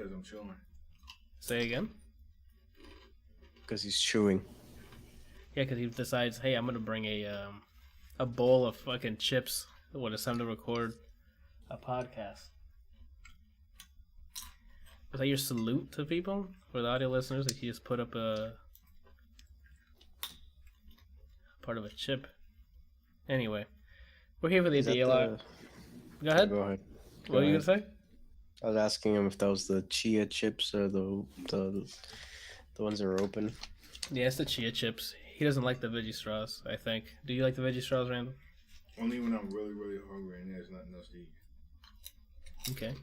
Because I'm chewing. Say again? Because he's chewing. Yeah, because he decides, hey, I'm going to bring a bowl of fucking chips when it's time to record a podcast. Was that your salute to people? For the audio listeners, that you just put up a part of a chip. Anyway, we're here for the ADLR. Go ahead. Go ahead. What were you going to say? I was asking him if that was the chia chips or the ones that were open. Yeah, it's the chia chips. He doesn't like the veggie straws, I think. Do you like the veggie straws, Randall? Only when I'm really, really hungry and there's nothing else to eat. Okay.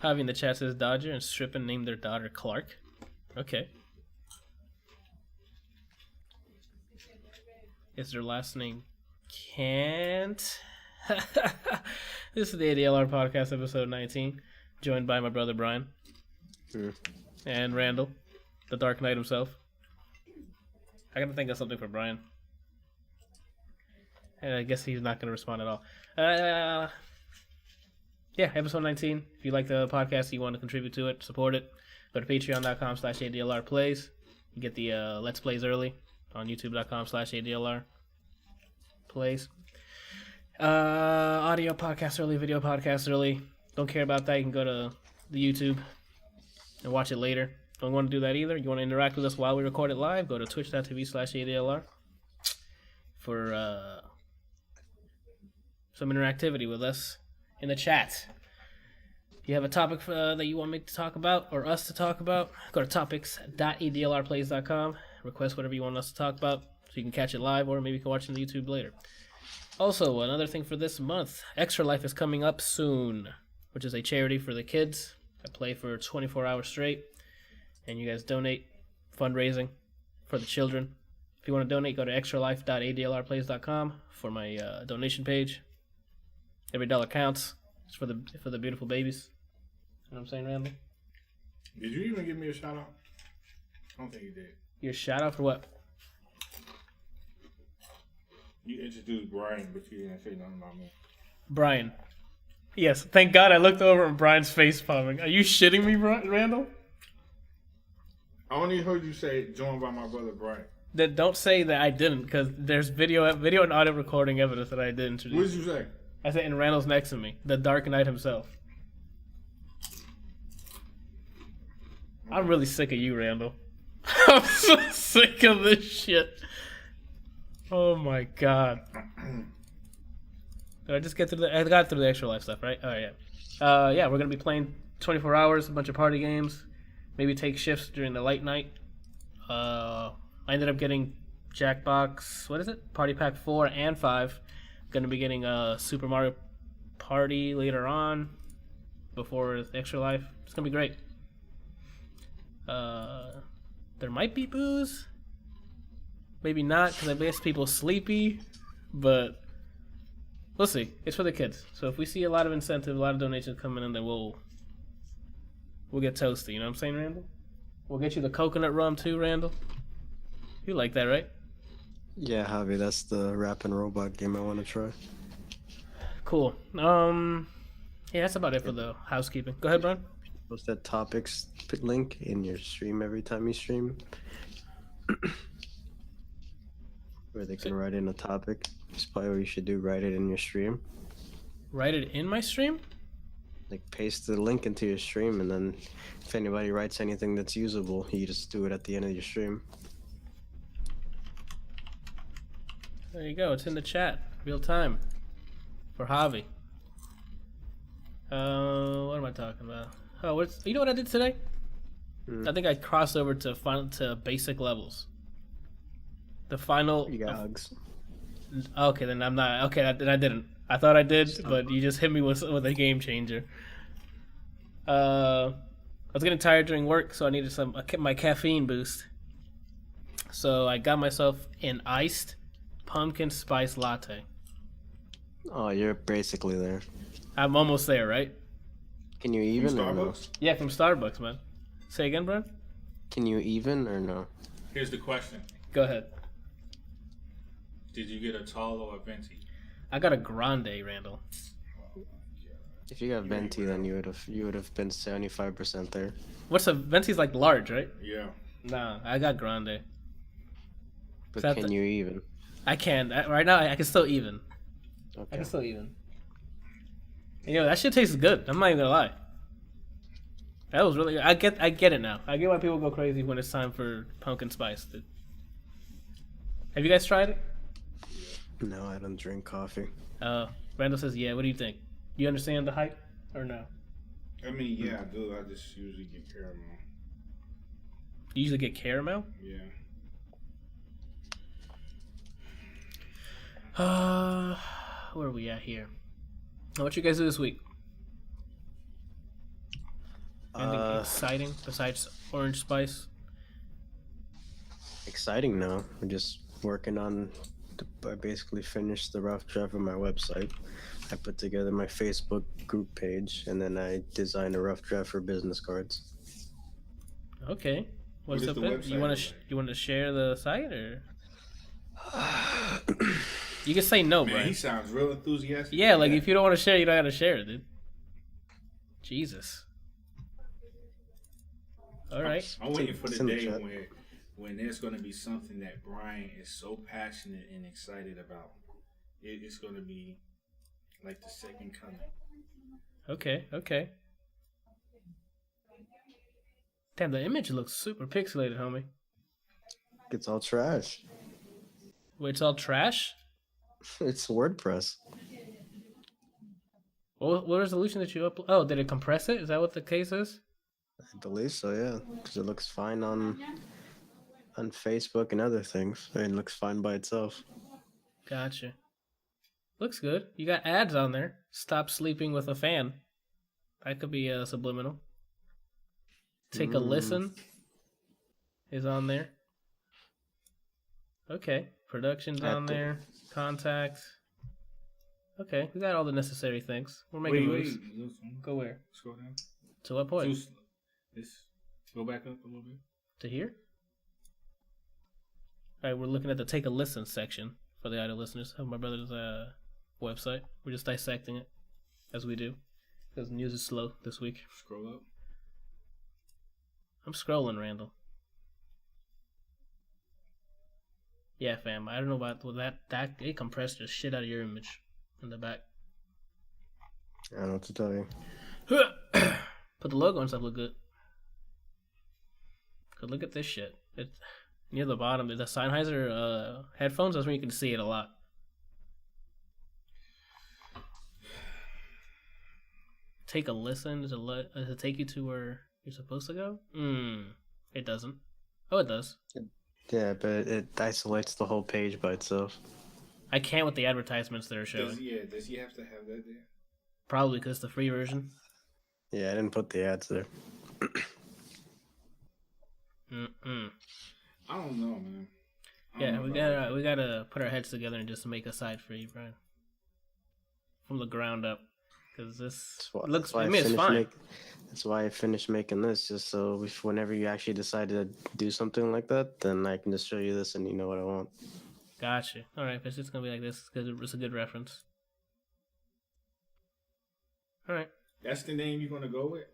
Javi in the chat says Dodger and Strippin named their daughter Clark. Okay. Is their last name Can't? This is the ADLR Podcast, episode 19. Joined by my brother Brian. And Randall, the Dark Knight himself. I gotta think of something for Brian. And I guess he's not gonna respond at all. Yeah, episode 19. If you like the podcast, you want to contribute to it, support it, go to patreon.com/ADLR plays. You get the Let's Plays early on youtube.com/ADLR plays. Audio podcast early, video podcast early. Don't care about that. You can go to the YouTube and watch it later. Don't want to do that either. You want to interact with us while we record it live? Go to twitch.tv/ADLR for some interactivity with us in the chat. If you have a topic that you want me to talk about or us to talk about, go to topics.adlrplays.com. Request whatever you want us to talk about so you can catch it live or maybe you can watch it on YouTube later. Also, another thing for this month, Extra Life is coming up soon, which is a charity for the kids. I play for 24 hours straight, and you guys donate, fundraising for the children. If you want to donate, go to extralife.adlrplays.com for my donation page. Every dollar counts. It's for the beautiful babies. You know what I'm saying, Randall? Did you even give me a shout out? I don't think you did. Your shout out for what? You introduced Brian, but you didn't say nothing about me. Brian. Yes, thank God I looked over and Brian's face popping. Are you shitting me, Randall? I only heard you say joined by my brother Brian. Then don't say that I didn't, because there's video and audio recording evidence that I did introduce. What did you say? I said, and Randall's next to me, the Dark Knight himself. I'm really sick of you, Randall. I'm so sick of this shit. Oh my God. Did I just get through I got through the Extra Life stuff, right? Oh yeah. Yeah, we're gonna be playing 24 hours, a bunch of party games. Maybe take shifts during the light night. I ended up getting Jackbox. What is it? Party Pack 4 and 5. Gonna be getting Super Mario Party later on, before Extra Life. It's gonna be great. There might be booze. Maybe not, because I guess people sleepy. But we'll see. It's for the kids. So if we see a lot of incentive, a lot of donations coming in, then we'll get toasty. You know what I'm saying, Randall? We'll get you the coconut rum too, Randall. You like that, right? Yeah, Javi, that's the rapping robot game I want to try. Cool. Yeah, that's about it for the housekeeping. Go ahead, Brian. Post that topics link in your stream every time you stream. Where they can write in a topic. That's probably what you should do, write it in your stream. Write it in my stream? Like, paste the link into your stream, and then if anybody writes anything that's usable, you just do it at the end of your stream. There you go. It's in the chat. Real time. For Javi. What am I talking about? Oh, you know what I did today? I think I crossed over to basic levels. The final. You got hugs. Okay, then I'm not. Okay, then I didn't. I thought I did, but you just hit me with a game changer. I was getting tired during work, so I needed my caffeine boost. So I got myself an iced pumpkin spice latte. Oh, you're basically there. I'm almost there, right? Can you even From or no? Starbucks? Yeah, from Starbucks, man. Say again, bro? Can you even or no? Here's the question. Go ahead. Did you get a tall or a venti? I got a grande, Randall. If you got You ain't venti, then real. you would have been 75% there. What's a venti's like large, right? Yeah. Nah, I got grande. But That can the- you even? I can right now. I can still even. I Okay. can still even. You know that shit tastes good. I'm not even gonna lie. That was really. I get it now. I get why people go crazy when it's time for pumpkin spice. Dude. Have you guys tried it? No, I don't drink coffee. Randall says, "Yeah." What do you think? Do you understand the hype or no? I mean, yeah, I do. I just usually get caramel. You usually get caramel. Yeah. Where are we at here? What you guys do this week? Anything exciting besides orange spice? Exciting now. We're just working on. I basically finished the rough draft of my website. I put together my Facebook group page, and then I designed a rough draft for business cards. Okay. What's What is up? the Then? website You want look to like? you want to share the site or you can say no, Man, Brian. he sounds real enthusiastic. Yeah, like if you don't want to share, you don't got to share it, dude. Jesus. All right. I'm waiting for the It's in the day chat. when there's going to be something that Brian is so passionate and excited about. It's going to be like the second coming. Okay. Okay. Damn, the image looks super pixelated, homie. It's all trash. Wait, it's all trash. It's WordPress. What resolution did you upload? Oh, did it compress it? Is that what the case is? I believe so, yeah. Because it looks fine on Facebook and other things. It looks fine by itself. Gotcha. Looks good. You got ads on there. Stop sleeping with a fan. That could be subliminal. Take a listen is on there. Okay. Production's on there. Contacts. Okay. We got all the necessary things. We're making moves. Go where? Scroll down. To what point? This. Go back up a little bit. To here? Alright, we're looking at the take a listen section for the audio listeners of my brother's website. We're just dissecting it as we do. Because news is slow this week. Scroll up. I'm scrolling, Randall. Yeah, fam. I don't know about that. It compressed the shit out of your image in the back. I don't know what to tell you. But the logo and stuff look good. Cause look at this shit. It's near the bottom. The Sennheiser headphones. That's where you can see it a lot. Take a listen. Does it take you to where you're supposed to go? It doesn't. Oh, it does. Yeah, but it isolates the whole page by itself. I can't with the advertisements that are showing. Does he have to have that there? Probably because it's the free version. Yeah, I didn't put the ads there. I don't know, man. Yeah, we gotta put our heads together and just make a site for you, Brian. From the ground up, because this looks. I mean, it's fine. That's why I finished making this, just so whenever you actually decide to do something like that, then I can just show you this and you know what I want. Gotcha. All right, if it's just gonna be like this, because it's a good reference. All right. That's the name you're gonna go with?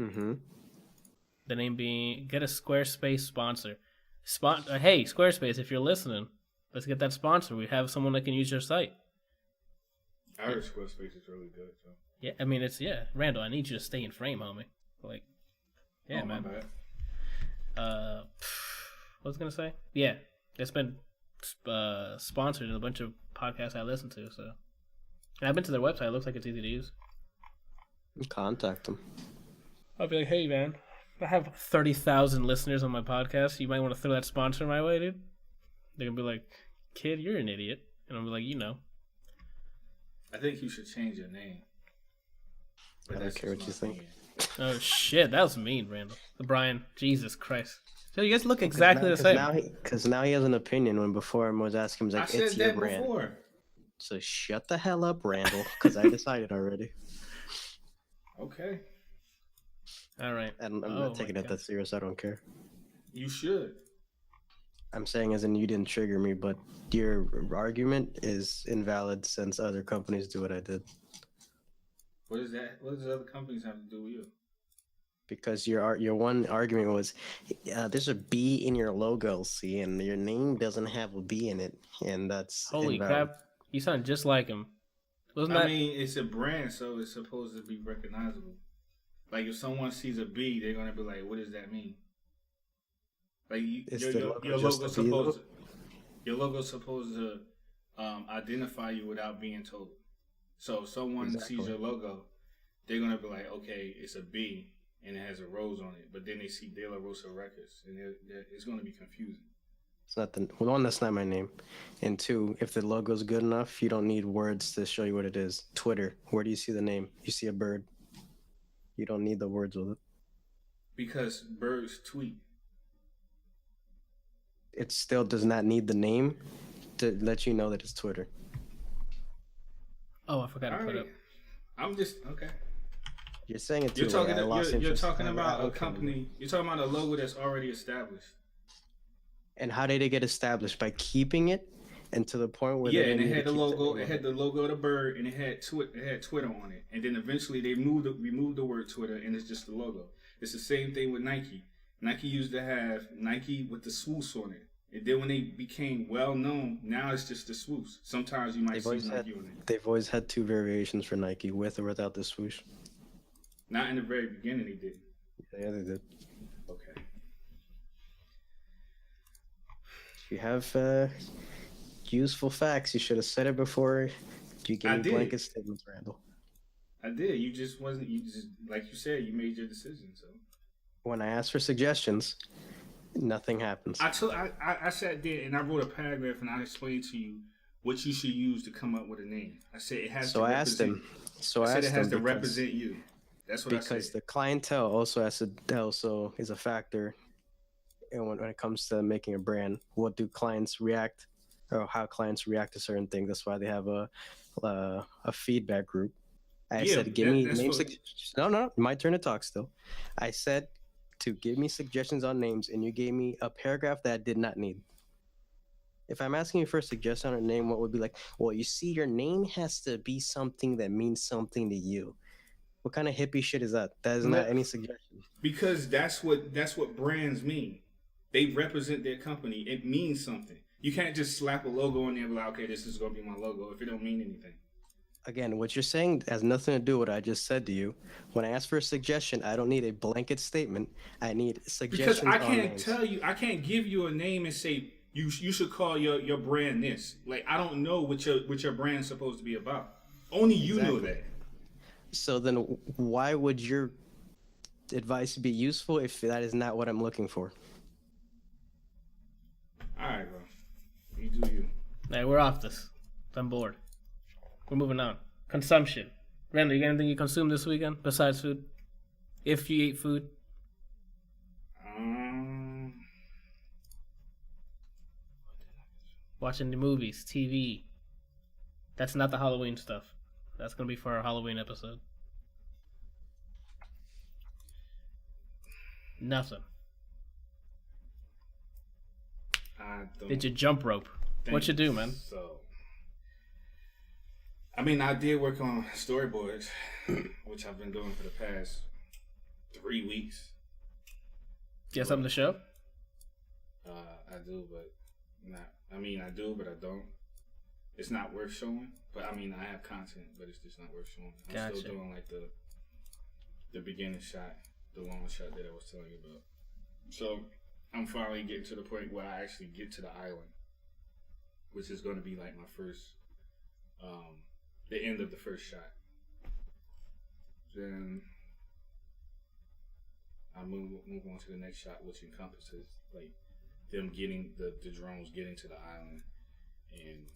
Mm-hmm. The name being get a Squarespace sponsor. Hey, Squarespace, if you're listening, let's get that sponsor. We have someone that can use your site. I heard Squarespace is really good, so. Yeah, I mean Randall, I need you to stay in frame, homie. Like, yeah, man. My bad. What was I gonna say? Yeah, it's been sponsored in a bunch of podcasts I listen to. So, and I've been to their website. It looks like it's easy to use. Contact them. I'll be like, hey, man, I have 30,000 listeners on my podcast. You might want to throw that sponsor my way, dude. They're gonna be like, kid, you're an idiot, and I'll be like, you know. I think you should change your name. I don't care what you think. Oh shit, that was mean, Randall. Brian, Jesus Christ. So you guys look exactly the same. Because now he has an opinion when before I was asking him, like, I it's said your that brand. before. So shut the hell up, Randall, because I decided already. Okay. All right. I'm not taking it that serious. I don't care. You should. I'm saying as in you didn't trigger me, but your argument is invalid since other companies do what I did. What is that? What does other companies have to do with you? Because your one argument was there's a B in your logo, see, and your name doesn't have a B in it, and that's Holy invalid. crap! You sound just like him. Wasn't I that? mean, it's a brand, so it's supposed to be recognizable. Like if someone sees a B, they're gonna be like, "What does that mean?" Like your logo's supposed to identify you without being told. So if someone sees your logo, they're gonna be like, "Okay, it's a B and it has a rose on it," but then they see De La Rosa Records, and it's gonna be confusing. It's not the one. That's not my name. And two, if the logo's good enough, you don't need words to show you what it is. Twitter. Where do you see the name? You see a bird. You don't need the words with it. Because birds tweet. It still does not need the name to let you know that it's Twitter. Oh, I forgot to put up. I'm just okay. You're saying it too. You're talking about a company. You're talking about a logo that's already established. And how did it get established? By keeping it, and to the point where and it had the logo. It had the logo of the bird, and it had Twitter on it. And then eventually they removed the word Twitter, and it's just the logo. It's the same thing with Nike. Nike used to have Nike with the swoosh on it. And then when they became well known, now it's just the swoosh. Sometimes you might see Nike on it. They've always had two variations for Nike, with or without the swoosh. Not in the very beginning, they did. Yeah, they did. Okay. If you have useful facts, you should have said it before you gave me blanket statements, Randall. I did. You just wasn't. You just like you said. You made your decision. So when I asked for suggestions, nothing happens. I sat there and I wrote a paragraph and I explained to you what you should use to come up with a name. I said it has to represent. I said it has to represent you. That's what I said. Because the clientele also is a factor. And when it comes to making a brand, what do clients react, or how clients react to certain things? That's why they have a feedback group. I said, give me name suggestions. No, my turn to talk still. I said to give me suggestions on names, and you gave me a paragraph that I did not need. If I'm asking you for a suggestion on a name, what would be like? Well, you see, your name has to be something that means something to you. What kind of hippie shit is that? That is not any suggestion. Because that's what brands mean. They represent their company. It means something. You can't just slap a logo on there and be like, okay, this is going to be my logo if it don't mean anything. Again, what you're saying has nothing to do with what I just said to you. When I ask for a suggestion, I don't need a blanket statement. I need suggestions. Because I can't tell you, I can't give you a name and say you should call your brand this. Like, I don't know what your brand's supposed to be about. Only you know that. So then why would your advice be useful if that is not what I'm looking for? All right, bro. You do you. Hey, we're off this. I'm bored. We're moving on. Consumption. Randall, you got anything you consumed this weekend besides food? If you eat food? Watching the movies, TV. That's not the Halloween stuff. That's going to be for our Halloween episode. Nothing. Did you jump rope? What you do, man? So, I mean, I did work on storyboards, which I've been doing for the past 3 weeks. You have something to show? I do, but not. I mean, I do, but I don't. It's not worth showing. But I mean, I have content, but it's just not worth showing. I'm still doing like the beginning shot, the long shot that I was telling you about. So I'm finally getting to the point where I actually get to the island, which is going to be like my first, the end of the first shot. Then I move on to the next shot, which encompasses like them getting the drones getting to the island and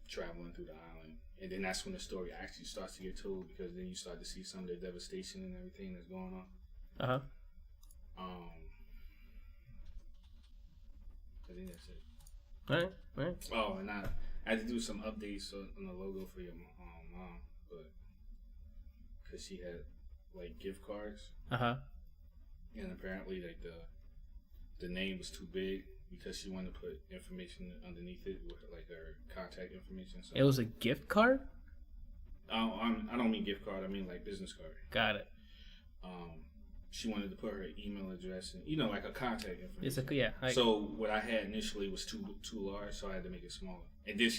traveling through the island. And then that's when the story actually starts to get told, because then you start to see some of the devastation and everything that's going on. Uh-huh. I think that's it. Right. Oh, and I had to do some updates on the logo for your mom, but because she had like gift cards. Uh-huh. And apparently like the name was too big, because she wanted to put information underneath it with like her contact information. So it was a gift card? I don't mean gift card. I mean like business card. Got it. She wanted to put her email address and like a contact information. So what I had initially was too large, so I had to make it smaller. And then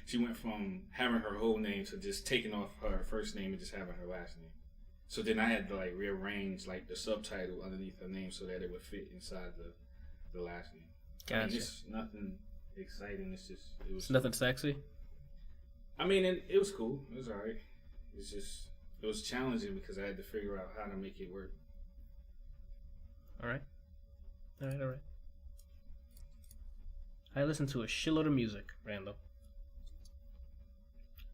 she went from having her whole name to just taking off her first name and just having her last name. So then I had to like rearrange like the subtitle underneath her name so that it would fit inside the last name. Gotcha. I mean, it's nothing exciting. It's nothing sexy. I mean, it was cool. It was alright. It was challenging because I had to figure out how to make it work. All right. I listen to a shitload of music, Randall.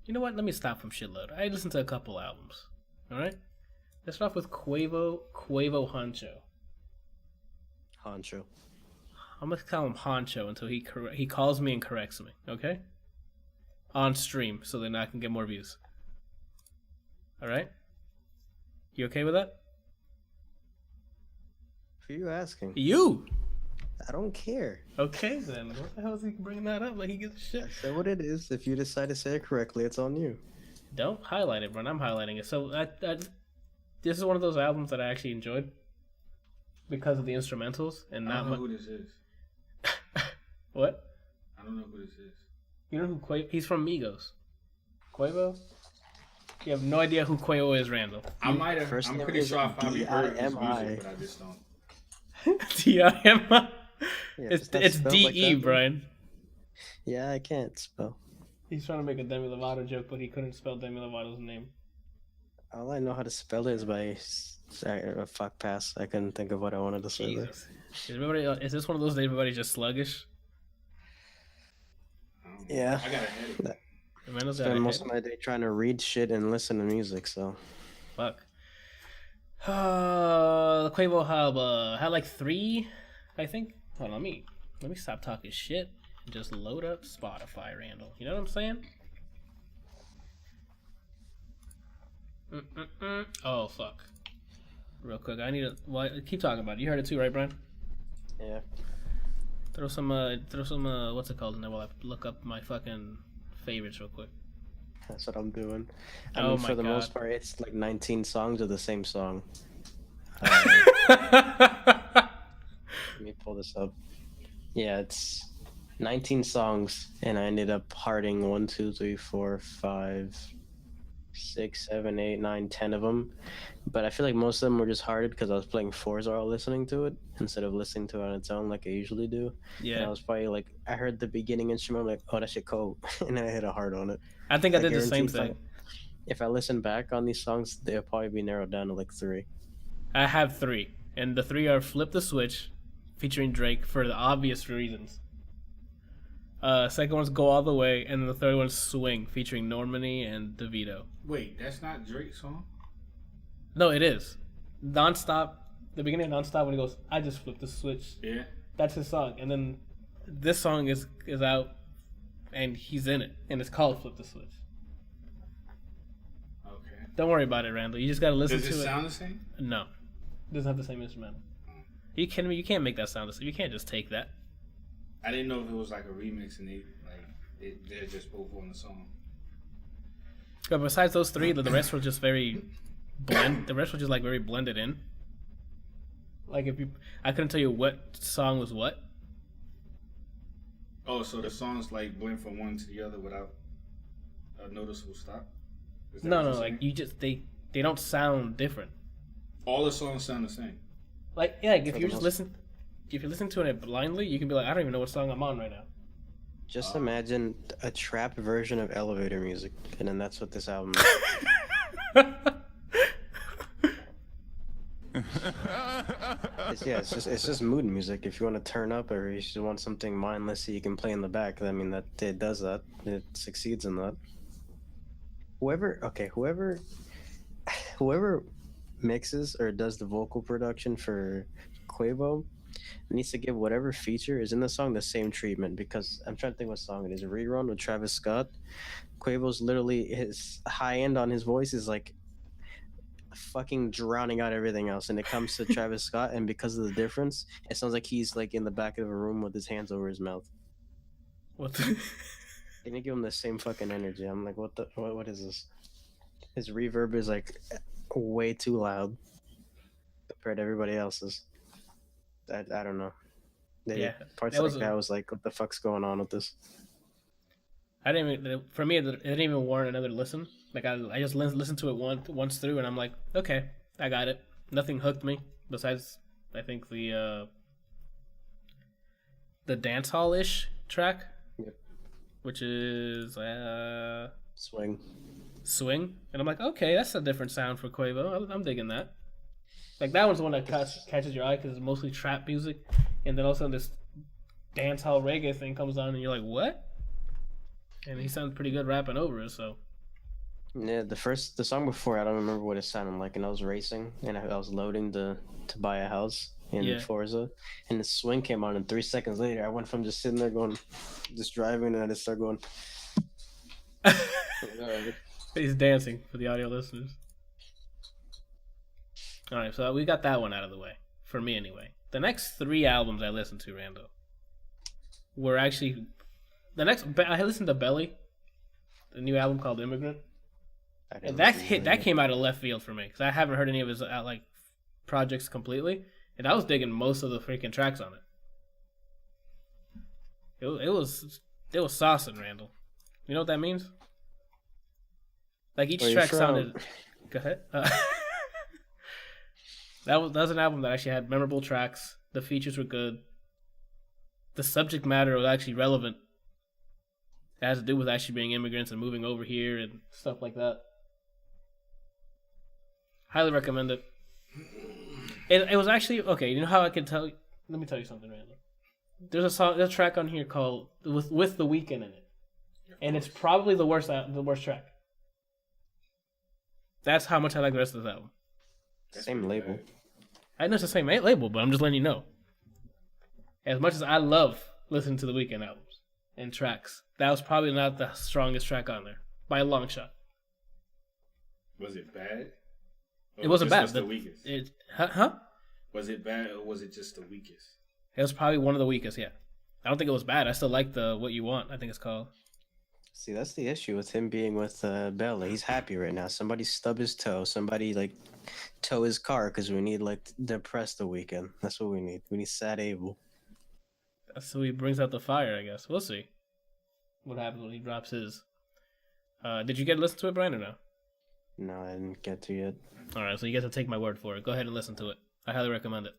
You know what? Let me stop from shitload. I listen to a couple albums. All right. Let's start off with Quavo Honcho. Honcho. I'm gonna call him Honcho until he calls me and corrects me. Okay. On stream, so then I can get more views. All right. You okay with that? Who are you asking? You. I don't care. Okay, then. What the hell is he bringing that up? Like he gives a shit. I said what it is. If you decide to say it correctly, it's on you. Don't highlight it, bro. I'm highlighting it. So this is one of those albums that I actually enjoyed because of the instrumentals and not. I don't know who this is. What? I don't know who this is. You know who Quavo? He's from Migos. Quavo? You have no idea who Quavo is, Randall. I might have. I'm pretty sure I've probably heard his music, but I just don't. D-I-M-I. Yeah, it's D-E, like Brian. Yeah, I can't spell. He's trying to make a Demi Lovato joke, but he couldn't spell Demi Lovato's name. All I know how to spell it is by fuck pass. I couldn't think of what I wanted to say. Is this one of those days everybody's just sluggish? Yeah. I got a headache. I spend most of my day trying to read shit and listen to music, so. Fuck. The Quavo album had like 3, I think. Hold on, let me stop talking shit and just load up Spotify, Randall. You know what I'm saying? Oh fuck! Real quick, I need to. Well, keep talking about it. You heard it too, right, Brian? Yeah. Throw some. What's it called in there while I look up my fucking favorites real quick. That's what I'm doing. I mean, for the most part, it's like 19 songs of the same song. Let me pull this up. Yeah, it's 19 songs, and I ended up hearting 1, 2, 3, 4, 5, 6, 7, 8, 9, 10 of them. But I feel like most of them were just hearted because I was playing Forza while listening to it instead of listening to it on its own like I usually do. Yeah. And I was probably like, I heard the beginning instrument, I'm like, oh, that shit cool. And I hit a heart on it. I think I did the same thing. If I listen back on these songs, they'll probably be narrowed down to like 3. I have 3, and the 3 are Flip the Switch, featuring Drake for the obvious reasons. Second one's Go All the Way, and then the third one's Swing, featuring Normani and DeVito. Wait, that's not Drake's song? No, it is. Nonstop, the beginning of Nonstop when he goes, I just flipped the switch. Yeah. That's his song. And then this song is out, and he's in it, and it's called Flip the Switch. Okay. Don't worry about it, Randall. You just gotta listen to it. Does it sound the same? No. It doesn't have the same instrumental. Are you kidding me? You can't make that sound the same. You can't just take that. I didn't know if it was like a remix and they're just both on the song. But besides those 3, the rest were just very the rest were just like very blended in. Like I couldn't tell you what song was what. Oh, so the songs like blend from one to the other without a noticeable stop? No, like you just they don't sound different. All the songs sound the same. Like if you just listen to it blindly, you can be like, I don't even know what song I'm on right now. Just imagine a trap version of elevator music, and then that's what this album is. It's just mood music. If you want to turn up, or you just want something mindless that you can play in the back, I mean, that it does that. It succeeds in that. Whoever mixes or does the vocal production for Quavo needs to give whatever feature is in the song the same treatment, because I'm trying to think what song it is. Rerun with Travis Scott. Quavo's literally, his high end on his voice is like fucking drowning out everything else, and it comes to Travis Scott, and because of the difference, it sounds like he's like in the back of a room with his hands over his mouth. What? Can you give him the same fucking energy? I'm like, what is this? His reverb is like way too loud compared to everybody else's. I don't know. Parts that like that was like, what the fuck's going on with this? I didn't even, for me, it didn't even warrant another listen. Like I just listened to it once through, and I'm like, okay, I got it. Nothing hooked me besides, I think, the dance hall ish track, yep. Which is Swing, and I'm like, okay, that's a different sound for Quavo. I'm digging that. Like that one's the one that catches your eye because it's mostly trap music, and then all of a sudden this dance hall reggae thing comes on, and you're like, what? And he sounds pretty good rapping over it. So yeah, the song before, I don't remember what it sounded like, and I was racing and I was loading to buy a house in Forza, and the swing came on, and 3 seconds later I went from just sitting there going, just driving, and I just started going. He's dancing for the audio listeners. All right, so we got that one out of the way for me anyway. The next 3 albums I listened to, Rando, were actually I listened to Belly, the new album called Immigrant, and that came out of left field for me because I haven't heard any of his like projects completely, and I was digging most of the freaking tracks on it. It was saucing, Randall. You know what that means? Like each track sounded. Go ahead. That was an album that actually had memorable tracks. The features were good. The subject matter was actually relevant. It has to do with actually being immigrants and moving over here and stuff like that. Highly recommend it. It was actually okay. You know how I can tell? Let me tell you something, Randall. There's a track on here called with The Weeknd in it, and it's probably the worst track. That's how much I like the rest of this album. Same label. I know it's the same label, but I'm just letting you know. As much as I love listening to the Weeknd albums and tracks, that was probably not the strongest track on there by a long shot. Was it bad? It wasn't bad. Was the weakest? Was it bad or was it just the weakest? It was probably one of the weakest. Yeah, I don't think it was bad. I still like the What You Want, I think it's called. See, that's the issue with him being with Bella. He's happy right now. Somebody stub his toe. Somebody like tow his car because we need like depress the weekend. That's what we need. We need sad Abel. So he brings out the fire, I guess. We'll see what happens when he drops his. Did you get to listen to it, Brian, or no? No, I didn't get to yet. All right, so you get to take my word for it. Go ahead and listen to it. I highly recommend it.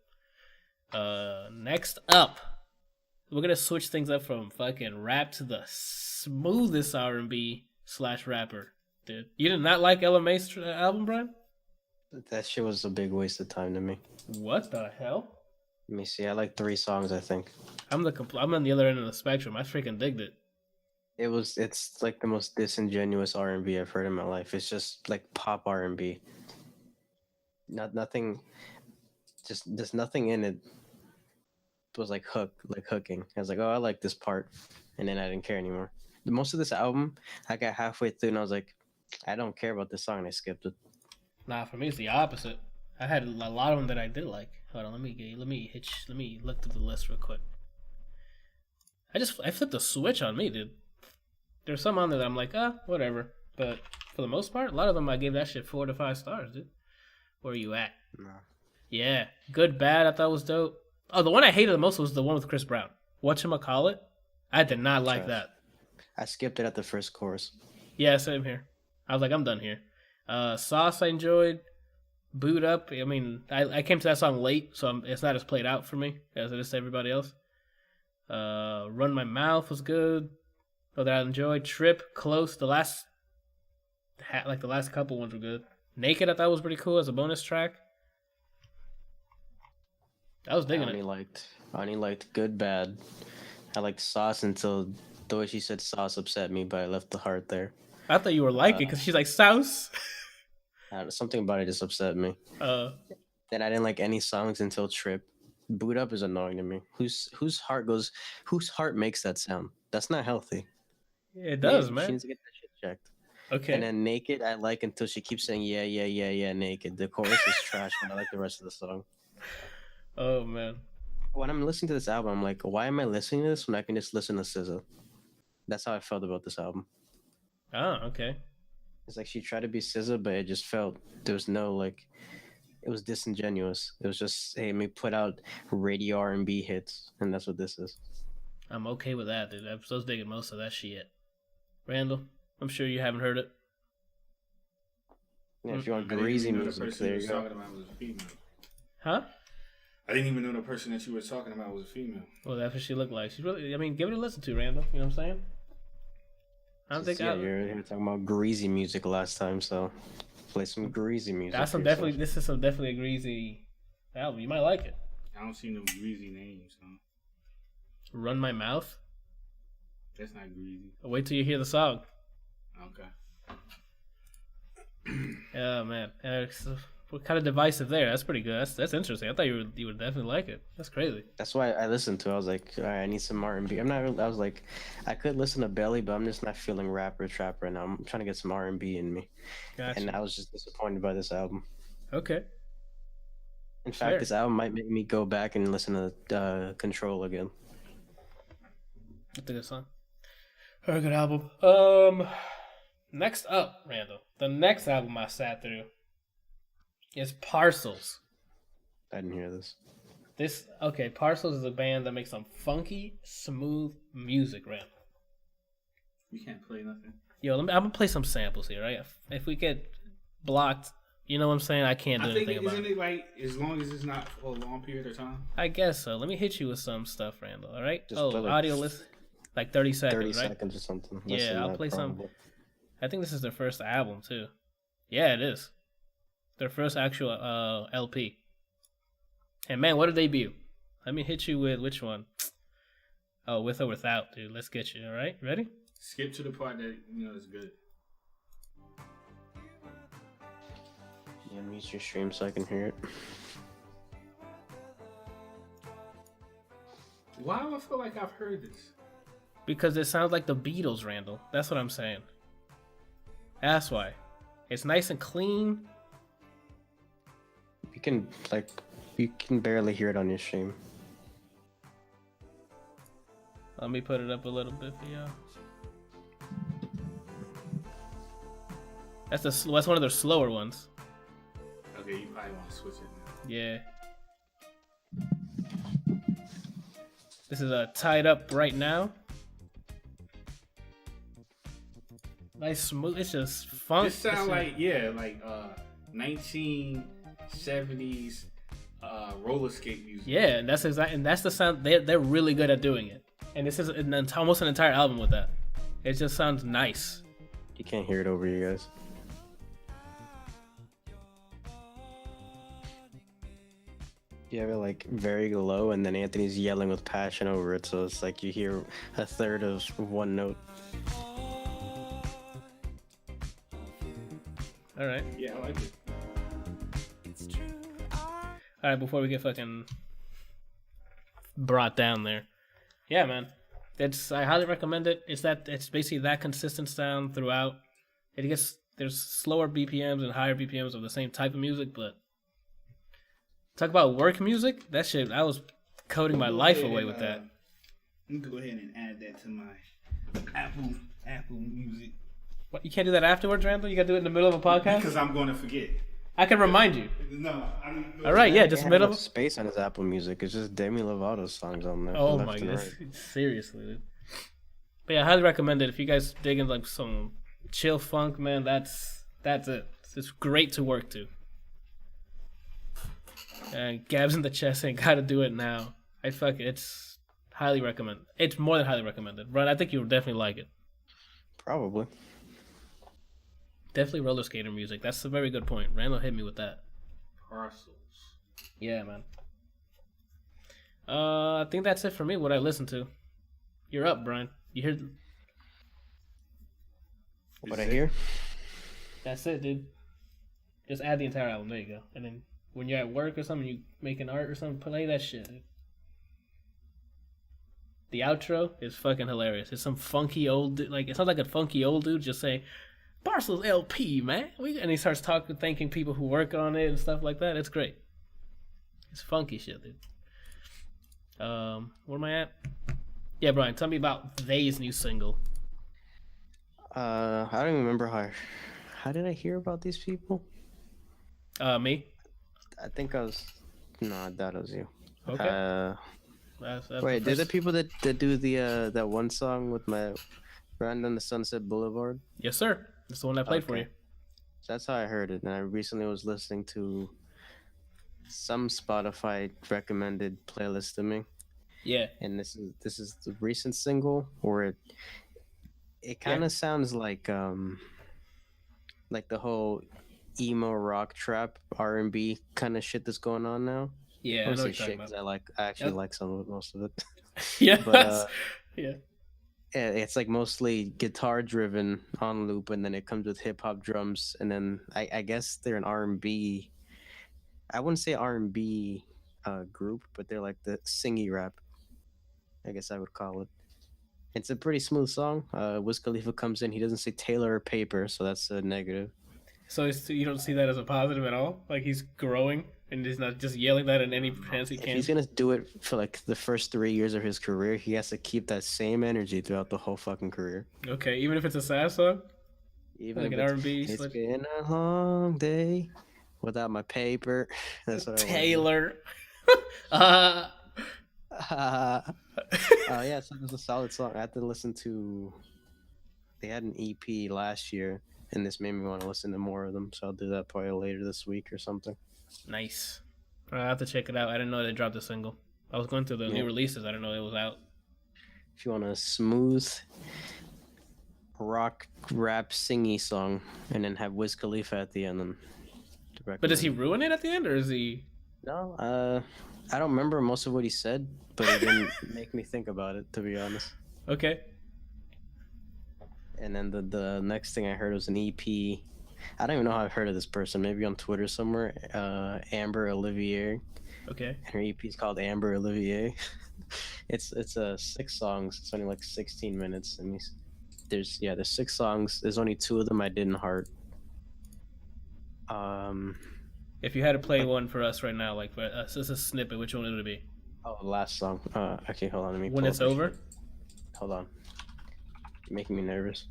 Next up, we're gonna switch things up from fucking rap to the smoothest R&B / rapper, dude. You did not like LMA's album, Brian? That shit was a big waste of time to me. What the hell? Let me see. I like 3 songs, I think. I'm on the other end of the spectrum. I freaking digged it. It's like the most disingenuous R&B I've heard in my life. It's just like pop R&B. Nothing. Just nothing in it was like hooking. I was like, oh, I like this part, and then I didn't care anymore. Most of this album, I got halfway through and I was like, I don't care about this song, and I skipped it. Nah, for me it's the opposite. I had a lot of them that I did like. Hold on, let me look through the list real quick. I flipped a switch on me, dude. There's some on there that I'm like, whatever. But for the most part, a lot of them I gave that shit 4 to 5 stars, dude. Where are you at? No. Yeah, Good Bad I thought was dope. Oh, the one I hated the most was the one with Chris Brown. Whatchamacallit? I did not like that. I skipped it at the first chorus. Yeah, same here. I was like, I'm done here. Sauce I enjoyed. Boot Up. I mean, I came to that song late, so it's not as played out for me as it is to everybody else. Run My Mouth was good. Oh, that I enjoyed. Trip, Close. The last couple ones were good. Naked I thought was pretty cool as a bonus track. I was digging I only liked Good Bad. I liked Sauce until the way she said sauce upset me, but I left the heart there. I thought you were liking it because she's like, sauce. Something about it just upset me. Then I didn't like any songs until Trip. Boot Up is annoying to me. Whose heart makes that sound? That's not healthy. Yeah, it does, man. She needs to get that shit checked. Okay. And then Naked, I like until she keeps saying yeah, naked. The chorus is trash, but I like the rest of the song. Oh, man. When I'm listening to this album, I'm like, why am I listening to this when I can just listen to SZA? That's how I felt about this album. Oh, okay. It's like she tried to be SZA, but it just felt there was no like. It was disingenuous. It was just, hey, let me put out radio R&B hits, and that's what this is. I'm okay with that, dude. I was digging most of that shit. Randall, I'm sure you haven't heard it. Yeah, if you want greasy music, there you go. Huh? I didn't even know the person that you were talking about was a female. Well, that's what she looked like. She's really, I mean, give it a listen to, Randall. You know what I'm saying? I don't think you were talking about greasy music last time, so play some greasy music. That's some definitely. This is some definitely a greasy album. You might like it. I don't see no greasy names. So. Run My Mouth. That's not greasy. Wait till you hear the song. Okay. Oh man, what kind of divisive there? That's pretty good. That's interesting. I thought you would definitely like it. That's crazy. That's why I listened to it. I was like, all right, I need some R&B. I was like, I could listen to Belly, but I'm just not feeling rap or trap right now. I'm trying to get some R&B in me. Gotcha. And I was just disappointed by this album. Okay. In fact, this album might make me go back and listen to Control again. That's a good song. Very good album. Next up, Randall. The next album I sat through is Parcels. I didn't hear this. Parcels is a band that makes some funky, smooth music, Randall. You can't play nothing. Yo, I'm gonna play some samples here, right? If we get blocked, you know what I'm saying? I can't do anything about it. Isn't it like, as long as it's not for a long period of time? I guess so. Let me hit you with some stuff, Randall, all right? Audio list, like 30 seconds, 30 right? seconds or something. Yeah, I'll play some. I think this is their first album, too. Yeah, it is. Their first actual LP. And man, what did they debut? Let me hit you with which one? Oh, With or Without, dude. Let's get you, all right? Ready? Skip to the part that, is good. Yeah, mute your stream so I can hear it. Why do I feel like I've heard this? Because it sounds like the Beatles, Randall. That's what I'm saying. That's why. It's nice and clean. You can barely hear it on your stream. Let me put it up a little bit for y'all. That's one of their slower ones. Okay, you probably want to switch it now. Yeah. This is Tied Up Right Now. Nice smooth. It's just fun. This sound like 1970s roller skate music. Yeah, and that's the sound. They're really good at doing it. And this is almost an entire album with that. It just sounds nice. You can't hear it over you guys. You have it like very low, and then Anthony's yelling with passion over it, so it's like you hear a third of one note. All right. Yeah, I like it. All right, before we get fucking brought down there, yeah, man, I highly recommend it. It's basically that consistent sound throughout. There's slower BPMs and higher BPMs of the same type of music, but talk about work music. That shit, I was coding my life away with that. Let me go ahead and add that to my Apple Music. What, you can't do that afterwards, Randall? You gotta do it in the middle of a podcast? Because I'm going to forget. I can remind you. No. All right, yeah, just middle. Space on his Apple Music. It's just Demi Lovato's songs on there. Oh my god, seriously, dude. But yeah, I highly recommend it. If you guys digging like some chill funk, man, that's it. It's great to work to. And Gabs in the chest ain't gotta do it now. It's highly recommend. It's more than highly recommended. Ron, I think you would definitely like it. Probably. Definitely roller skater music. That's a very good point. Randall hit me with that. Parcels. Yeah, man. I think that's it for me, what I listened to. You're up, Brian. You hear... What I hear? That's it, dude. Just add the entire album. There you go. And then when you're at work or something, you making art or something, play that shit, dude. The outro is fucking hilarious. It's some funky old dude. Like, it sounds like a funky old dude just saying, Parcels LP, man. And he starts thanking people who work on it and stuff like that. It's great. It's funky shit, dude. Where am I at? Yeah, Brian, tell me about They's new single. I don't even remember How did I hear about these people? Me. I think I was. No, I doubt it was you. Okay. Wait, they're the people that do the that one song with my Riding on the Sunset Boulevard? Yes, sir. That's the one I played for you. So that's how I heard it. And I recently was listening to some Spotify recommended playlist to me. Yeah. And this is the recent single where it kind of sounds like the whole emo rock trap R&B kind of shit that's going on now. Yeah, I know what you're talking about. I actually like some of it, most of it. Yeah. But yeah. It's like mostly guitar driven on loop, and then it comes with hip hop drums, and then I guess they're an R&B. I wouldn't say R&B group, but they're like the singy rap, I guess I would call it. It's a pretty smooth song. Wiz Khalifa comes in. He doesn't say Taylor or paper, so that's a negative. So you don't see that as a positive at all? Like he's growing and he's not just yelling that in any chance he can? If he's going to do it for like the first 3 years of his career, he has to keep that same energy throughout the whole fucking career. Okay, even if it's a sad song? Even like if an R&B? It's been a long day without my paper. That's what Taylor. Yeah, so it was a solid song. I had to listen to. They had an EP last year, and this made me want to listen to more of them. So I'll do that probably later this week or something. Nice. I'll have to check it out. I didn't know they dropped a single. I was going through the new releases. I didn't know it was out. If you want a smooth rock rap singy song, and then have Wiz Khalifa at the end, then. But does he ruin it at the end, or is he? No, I don't remember most of what he said, but it didn't make me think about it, to be honest. Okay. And then the next thing I heard was an EP. I don't even know how I've heard of this person. Maybe on Twitter somewhere. Amber Olivier. Okay. And her EP is called Amber Olivier. It's 6 songs. It's only like 16 minutes, and there's 6 songs. There's only 2 of them I didn't heart. If you had to play one for us right now, like for us, just a snippet, which one would it be? Oh, the last song. Okay, hold on. Let me. When It's Over. Hold on. You're making me nervous.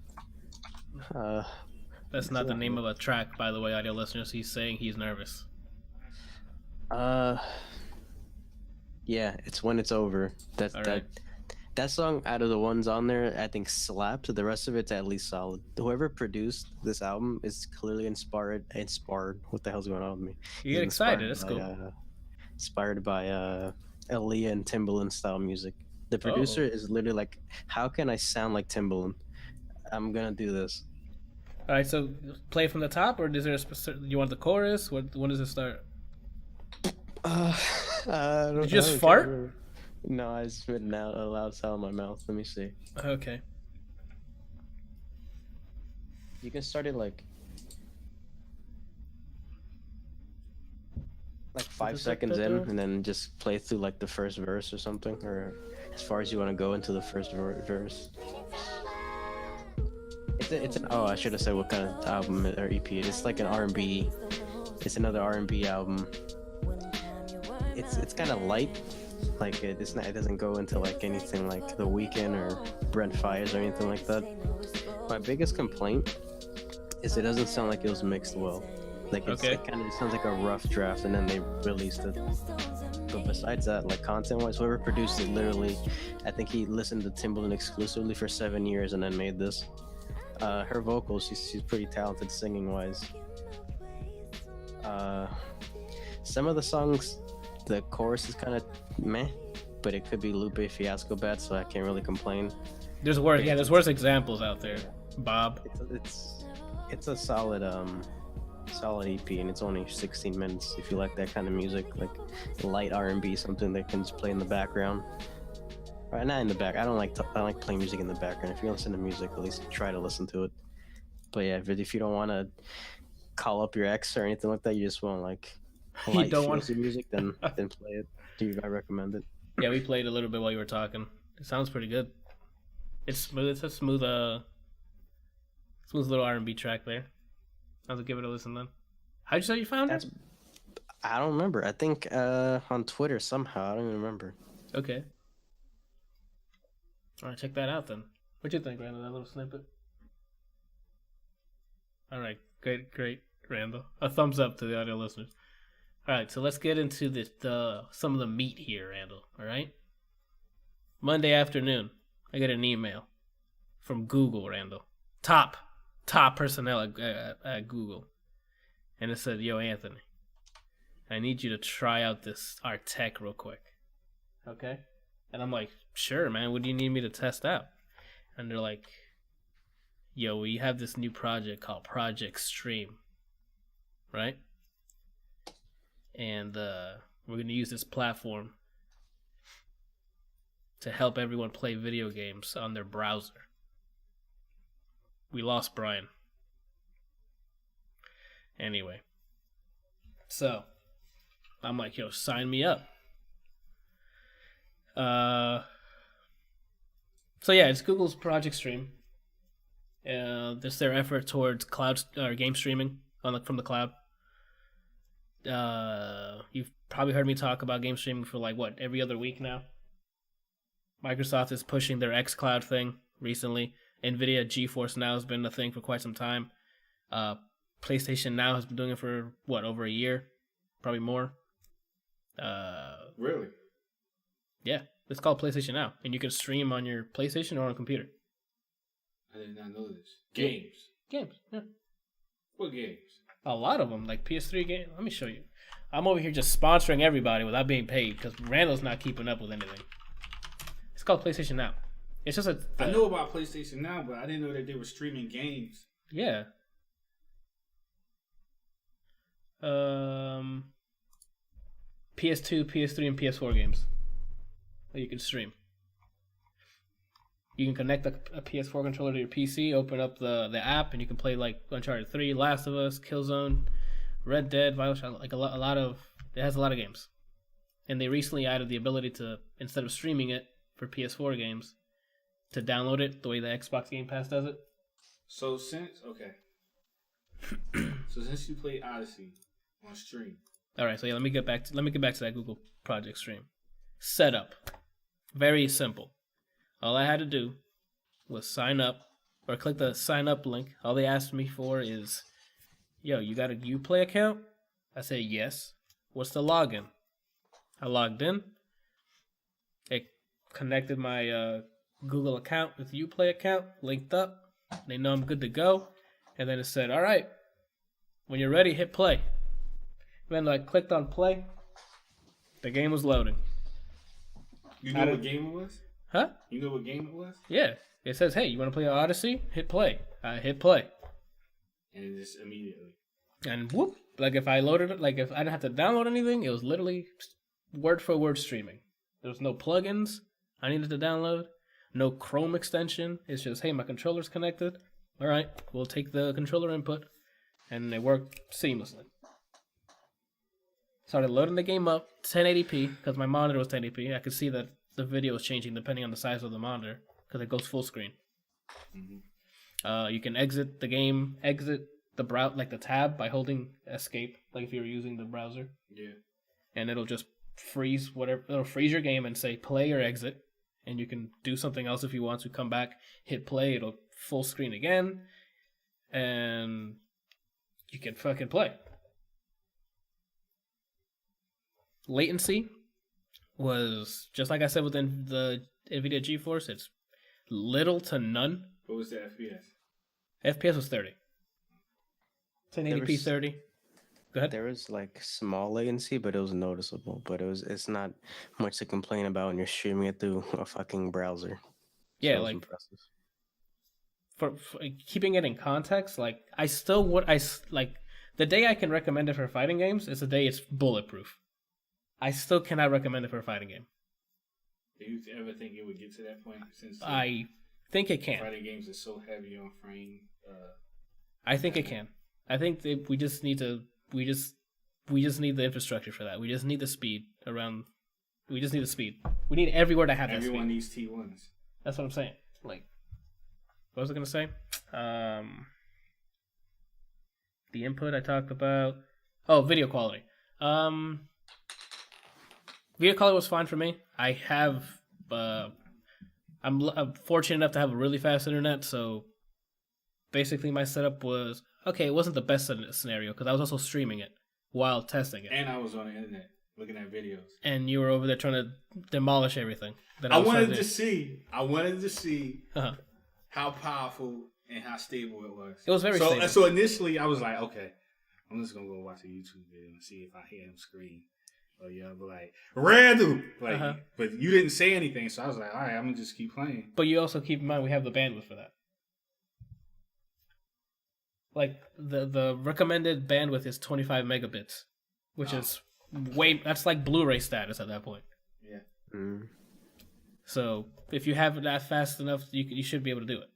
That's not the name of a track, by the way, audio listeners. He's saying he's nervous. Yeah, it's When It's Over. That song, out of the ones on there, I think slapped. The rest of it's at least solid. Whoever produced this album is clearly inspired. What the hell's going on with me? You get excited. That's cool. Inspired by Aaliyah and Timbaland style music. The producer is literally like, how can I sound like Timbaland? I'm gonna do this. All right, so play from the top, or is there you want the chorus? When does it start? Did you just fart? No, I spit out a loud sound in my mouth. Let me see. Okay. You can start it like 5 seconds in, and then just play through like the first verse or something, or as far as you want to go into the first verse. I should have said what kind of album or EP it is. It's like an R&B. It's another R&B album. It's kind of light. Like it doesn't go into like anything like The Weeknd or Brent Faiyaz or anything like that. My biggest complaint is it doesn't sound like it was mixed well. Like it kind of sounds like a rough draft, and then they released it. But besides that, like content-wise, whoever produced it, literally, I think he listened to Timbaland exclusively for 7 years and then made this. Her vocals, she's pretty talented singing-wise. Some of the songs, the chorus is kind of meh, but it could be Lupe Fiasco bad, so I can't really complain. There's worse examples out there, Bob. It's a solid EP, and it's only 16 minutes. If you like that kind of music, like light R&B, something that can just play in the background. Right, not in the back. I don't like playing music in the background. If you listen to music, at least try to listen to it. But yeah, if you don't want to call up your ex or anything like that, you just want like light music, then play it. I recommend it. Yeah, we played a little bit while you were talking. It sounds pretty good. It's smooth. It's a smooth little R&B track there. I'll have to give it a listen then. How'd you say you found it? I don't remember. I think on Twitter somehow. I don't even remember. Okay. All right, check that out then. What'd you think, Randall, that little snippet? All right, Great, Randall. A thumbs up to the audio listeners. All right, so let's get into some of the meat here, Randall. All right. Monday afternoon, I get an email from Google, Randall. Top personnel at Google. And it said, "Yo, Anthony, I need you to try out our tech real quick." Okay? And I'm like, "Sure, man. What do you need me to test out?" And they're like, "Yo, we have this new project called Project Stream." Right? And we're going to use this platform to help everyone play video games on their browser. We lost Brian. Anyway. So, I'm like, "Yo, sign me up." So yeah, it's Google's Project Stream. This their effort towards cloud or game streaming from the cloud. You've probably heard me talk about game streaming for every other week now. Microsoft is pushing their xCloud thing recently. NVIDIA GeForce Now has been a thing for quite some time. PlayStation Now has been doing it for over a year, probably more. Really? Yeah, it's called PlayStation Now, and you can stream on your PlayStation or on a computer. I did not know this. Games. Yeah. What games? A lot of them, like PS3 games. Let me show you. I'm over here just sponsoring everybody without being paid because Randall's not keeping up with anything. It's called PlayStation Now. It's just I know about PlayStation Now, but I didn't know that they were streaming games. Yeah. PS2, PS3, and PS4 games that you can stream. You can connect a PS4 controller to your PC, open up the app, and you can play Uncharted 3, Last of Us, Killzone, Red Dead, Violation, it has a lot of games. And they recently added the ability to, instead of streaming it for PS4 games, to download it the way the Xbox Game Pass does it. So since you play Odyssey on stream. All right, so yeah, let me get back to that Google Project Stream. Setup. Very simple. All I had to do was sign up or click the sign up link. All they asked me for is, "Yo, you got a Uplay account?" I said, "Yes." "What's the login?" I logged in. It connected my Google account with Uplay account, linked up. They know I'm good to go. And then it said, "All right, when you're ready, hit play." Then I clicked on play. The game was loading. You know what game it was? Huh? You know what game it was? Yeah. It says, "Hey, you want to play Odyssey? Hit play." I hit play. And it just immediately. And whoop. If I loaded it, if I didn't have to download anything, it was literally word for word streaming. There was no plugins I needed to download. No Chrome extension. It's just, "Hey, my controller's connected. All right, we'll take the controller input." And it worked seamlessly. Started loading the game up, 1080p, because my monitor was 1080p. I could see that the video was changing depending on the size of the monitor, because it goes full screen. Mm-hmm. You can exit the game, exit the the tab by holding escape, if you were using the browser. Yeah. And it'll just freeze it'll freeze your game and say play or exit, and you can do something else if you want to. Come back, hit play, it'll full screen again, and you can fucking play. Latency was, just like I said within the NVIDIA GeForce, it's little to none. What was the FPS? FPS was 30. 1080p 30. Go ahead. There was small latency, but it was noticeable. But it's not much to complain about when you're streaming it through a fucking browser. Yeah, so impressive. For keeping it in context, the day I can recommend it for fighting games is the day it's bulletproof. I still cannot recommend it for a fighting game. Do you ever think it would get to that point? Since I think it can. Fighting games are so heavy on frame. I think it can. I think we just need the infrastructure for that. We just need the speed around. We just need the speed. We need everywhere to have that speed. Everyone needs T1s. That's what I'm saying. What was I gonna say? The input I talked about. Oh, video quality. Video quality was fine for me. I have, I'm fortunate enough to have a really fast internet, so basically my setup was, okay, it wasn't the best scenario because I was also streaming it while testing it. And I was on the internet looking at videos. And you were over there trying to demolish everything. That I wanted to see uh-huh. how powerful and how stable it was. It was very stable. So initially I was like, okay, I'm just gonna go watch a YouTube video and see if I hear him scream. Or yeah, but like Randall, like, uh-huh. But you didn't say anything, so I was like, all right, I'm gonna just keep playing. But you also keep in mind we have the bandwidth for that. Like the recommended bandwidth is 25 megabits, which is that's like Blu-ray status at that point. Yeah. Mm. So if you have it that fast enough, you should be able to do it.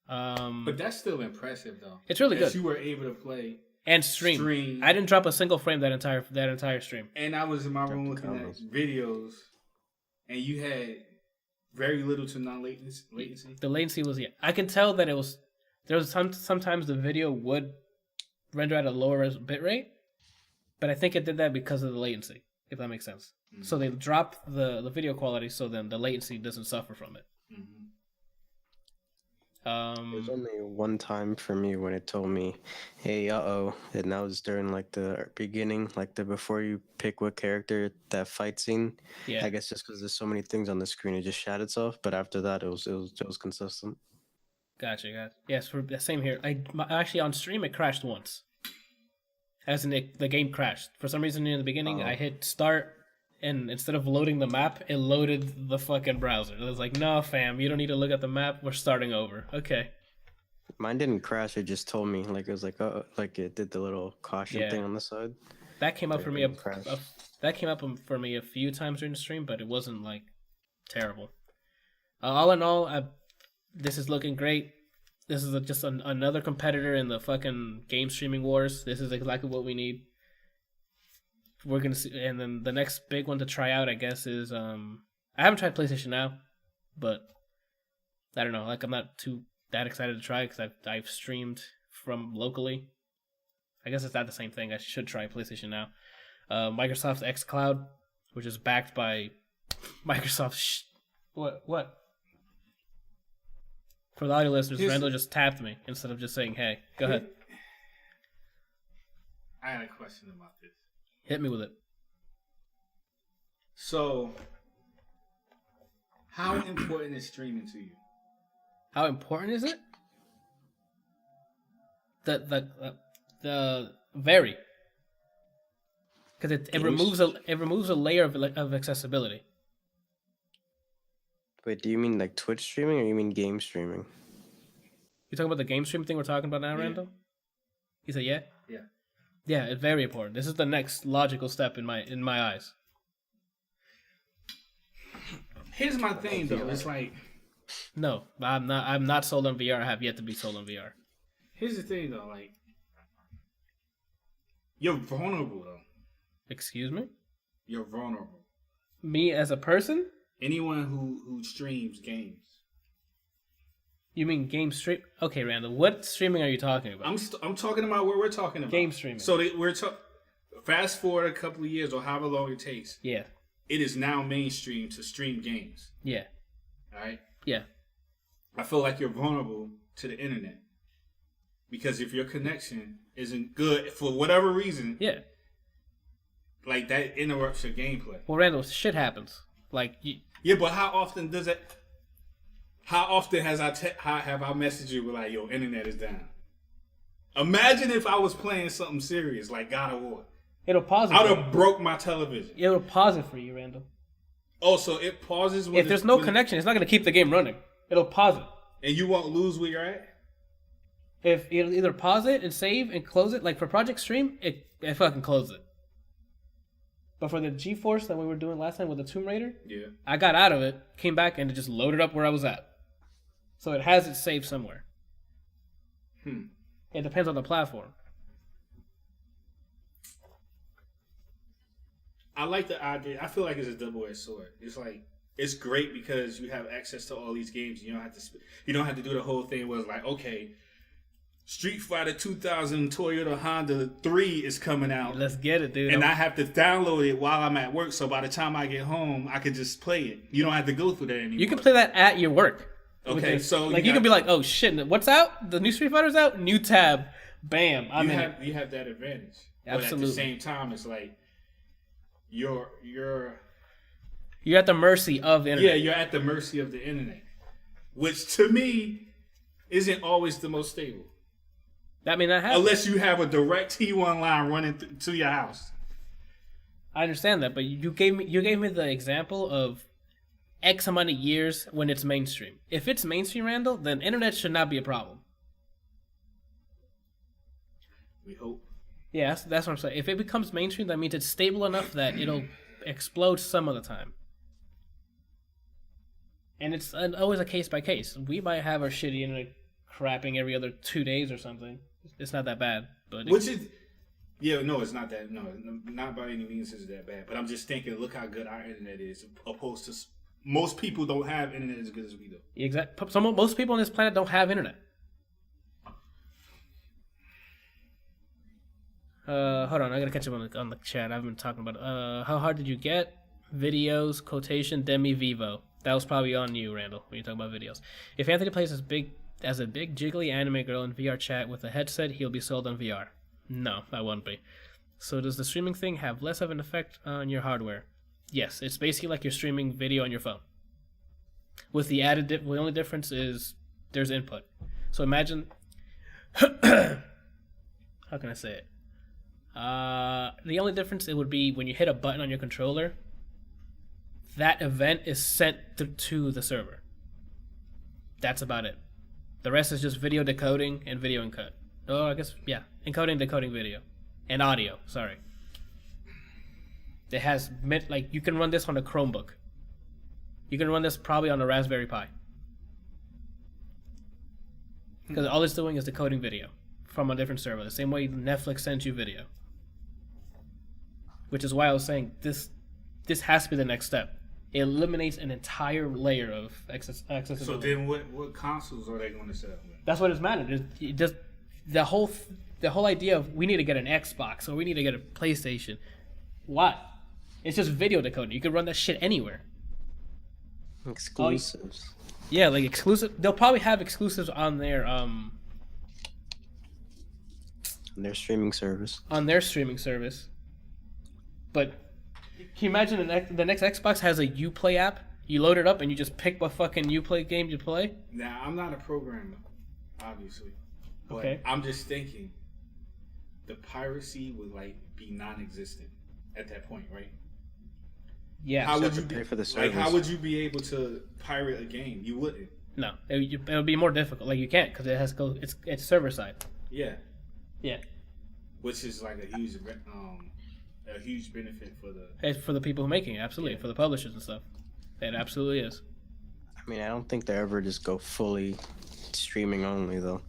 But that's still impressive, though. It's really good. You were able to play and stream. I didn't drop a single frame that entire stream. And I was in my room looking at videos, and you had very little to non latency. The latency was I can tell that it was. There was sometimes the video would render at a lower bit rate, but I think it did that because of the latency, if that makes sense. Mm-hmm. So they dropped the video quality so then the latency doesn't suffer from it. Mm-hmm. There's only one time for me when it told me, hey, and that was during like the beginning, like before you pick what character, that fight scene. Yeah. I guess just because there's so many things on the screen, it just shot itself. But after that, it was consistent. Gotcha. Yes, same here. Actually on stream it crashed once. As in the game crashed. For some reason in the beginning I hit start and instead of loading the map, it loaded the fucking browser. It was like, no fam, you don't need to look at the map, we're starting over. Okay. Mine didn't crash, it just told me, like it was like like it did the little caution thing on the side. That came up for me for me a few times during the stream, but it wasn't like terrible. All in all, this is looking great. This is just another competitor in the fucking game streaming wars. This is exactly what we need. We're gonna see, and then the next big one to try out, I guess, is I haven't tried PlayStation Now, but I don't know. Like I'm not that excited to try because I've streamed from locally. I guess it's not the same thing. I should try PlayStation Now. Microsoft's xCloud, which is backed by Microsoft. What? For the audio listeners, Randall just tapped me instead of just saying, hey. Go ahead. I had a question about this. Hit me with it. So, how important is streaming to you? How important is it? The very. Because it removes a layer of accessibility. Wait, do you mean like Twitch streaming or you mean game streaming? You talking about the game stream thing we're talking about now, Randall? You said yeah? Yeah. Yeah, it's very important. This is the next logical step in my eyes. Here's my thing though. It's like no, I'm not sold on VR. I have yet to be sold on VR. Here's the thing though, like you're vulnerable though. Excuse me? You're vulnerable. Me as a person? Anyone who streams games. You mean game stream? Okay, Randall, what streaming are you talking about? I'm talking about what we're talking about. Game streaming. So fast forward a couple of years or however long it takes. Yeah. It is now mainstream to stream games. Yeah. All right? Yeah. I feel like you're vulnerable to the internet. Because if your connection isn't good for whatever reason. Yeah. Like that interrupts your gameplay. Well, Randall, shit happens. Like yeah, but how often does it? How often have I messaged you with like, "Yo, internet is down"? Imagine if I was playing something serious like God of War. It'll pause it. I'd have broke my television. It'll pause it for you, Randall. Oh, so it pauses when if there's no connection, it's not going to keep the game running. It'll pause it, and you won't lose where you're at. If it'll either pause it and save and close it, like for Project Stream, it fucking closes it. But for the GeForce that we were doing last time with the Tomb Raider, yeah, I got out of it, came back, and it just loaded up where I was at. So it has it saved somewhere. It depends on the platform. I like the idea. I feel like it's a double-edged sword. It's like it's great because you have access to all these games. You don't have to do the whole thing where it's like, okay, Street Fighter 2000 Toyota Honda 3 is coming out. Let's get it, dude. And I have to download it while I'm at work, so by the time I get home, I can just play it. You don't have to go through that anymore. You can play that at your work. Okay, so like you can be like, oh shit, what's out? The new Street Fighter's out? New tab. bam, you have that advantage. Absolutely. But at the same time, it's like you're at the mercy of the internet. Yeah, you're at the mercy of the internet, which to me isn't always the most stable. That may not happen. Unless you have a direct T1 line running to your house. I understand that, but you gave me the example of X amount of years when it's mainstream. If it's mainstream, Randall, then internet should not be a problem. We hope. Yeah, that's what I'm saying. If it becomes mainstream, that means it's stable enough that it'll explode some of the time. And it's always a case by case. We might have our shitty internet crapping every other 2 days or something. It's not that bad, but it's not that. No, not by any means is it that bad. But I'm just thinking, look how good our internet is, opposed to most people don't have internet as good as we do. Exactly. Most people on this planet don't have internet. Hold on, I gotta catch up on the chat. I've been talking about how hard did you get? Videos, quotation, Demi Vivo. That was probably on you, Randall, when you talk about videos. If Anthony plays as a big jiggly anime girl in VR chat with a headset, he'll be sold on VR. No, I won't be. So does the streaming thing have less of an effect on your hardware? Yes, it's basically like you're streaming video on your phone. With the the only difference is there's input. So imagine, how can I say it? The only difference it would be when you hit a button on your controller, that event is sent to the server. That's about it. The rest is just video decoding and video encode. Oh, I guess, yeah. Encoding, decoding video. And audio, sorry. It has, you can run this on a Chromebook. You can run this probably on a Raspberry Pi. Because all it's doing is decoding video from a different server. The same way Netflix sends you video. Which is why I was saying this has to be the next step. It eliminates an entire layer of accessibility. So then what consoles are they going to sell? That's what it's mattered. It just the whole idea of we need to get an Xbox or we need to get a PlayStation. Why? It's just video decoding. You can run that shit anywhere. Exclusives. Yeah, like exclusive. They'll probably have exclusives on their streaming service. On their streaming service. But can you imagine the next Xbox has a Uplay app? You load it up and you just pick what fucking Uplay game you play? Now, I'm not a programmer, obviously. But okay. I'm just thinking the piracy would be non-existent at that point, right? Yeah. How would you pay for the service? How would you be able to pirate a game? You wouldn't. No, it would be more difficult. You can't because it has to go. It's server side. Yeah. Yeah. Which is a huge benefit for the people who are making it. Absolutely, for the publishers and stuff. It absolutely is. I mean, I don't think they ever just go fully streaming only though.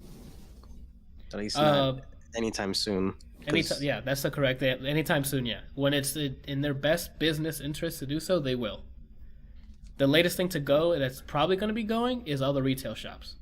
At least not anytime soon. Anytime, yeah, that's the correct. Anytime soon, yeah. When it's in their best business interest to do so, they will. The latest thing to go that's probably going to be going is all the retail shops.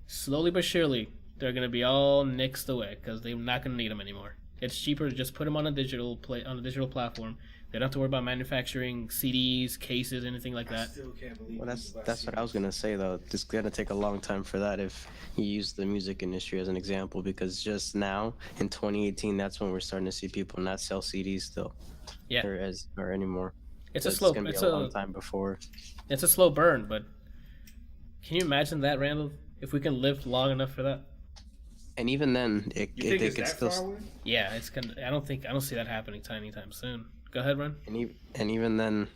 Slowly but surely, they're going to be all nixed away because they're not going to need them anymore. It's cheaper to just put them on a digital platform. They don't have to worry about manufacturing CDs, cases, anything like that. I still can't believe. Well, that's what I was gonna say though. It's gonna take a long time for that if you use the music industry as an example, because just now in 2018, that's when we're starting to see people not sell CDs still. Yeah. Or anymore. It's so a slow. It's a long time before. It's a slow burn, but can you imagine that, Randall? If we can live long enough for that. And even then, it could still. Far away? Yeah, it's gonna. I don't see that happening anytime soon. Go ahead, Ron. And even then,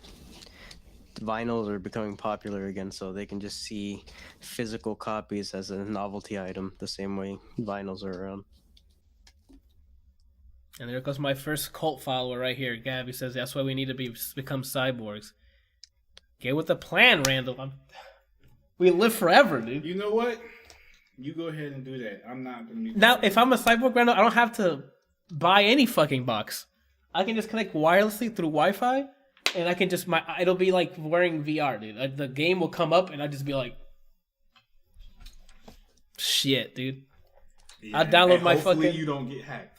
vinyls are becoming popular again, so they can just see physical copies as a novelty item, the same way vinyls are around. And there goes my first cult follower right here. Gabby says that's why we need to become cyborgs. Get with the plan, Randall. We live forever, dude. You know what? You go ahead and do that. I'm not gonna be. Now, if I'm a cyborg, Randall, I don't have to buy any fucking box. I can just connect wirelessly through Wi-Fi, and I can just it'll be like wearing VR, dude. The game will come up, and I'll just be like, shit, dude. Yeah, I'll download my fucking. Hopefully, you don't get hacked.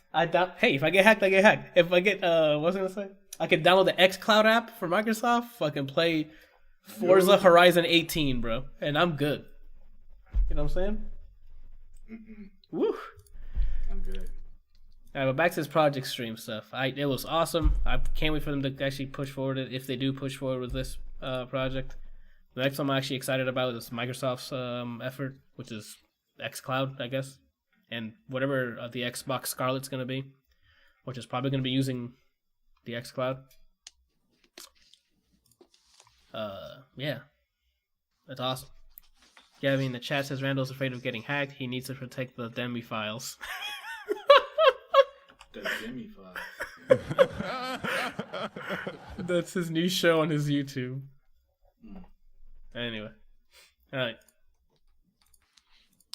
Hey, if I get hacked, I get hacked. If I get what was I gonna say? I can download the xCloud app for Microsoft. Fucking play Forza Horizon 18, bro, and I'm good. You know what I'm saying? Mm-mm. Woo. good. All right, but back to this Project Stream stuff. It was awesome. I can't wait for them to actually push forward it, if they do push forward with this project. The next one I'm actually excited about is Microsoft's effort, which is xCloud, I guess, and whatever the Xbox Scarlet's going to be, which is probably going to be using the xCloud. Yeah, that's awesome. Gabby in the chat says Randall's afraid of getting hacked. He needs to protect the Demi files. The Demi files. That's his new show on his YouTube. Anyway, all right.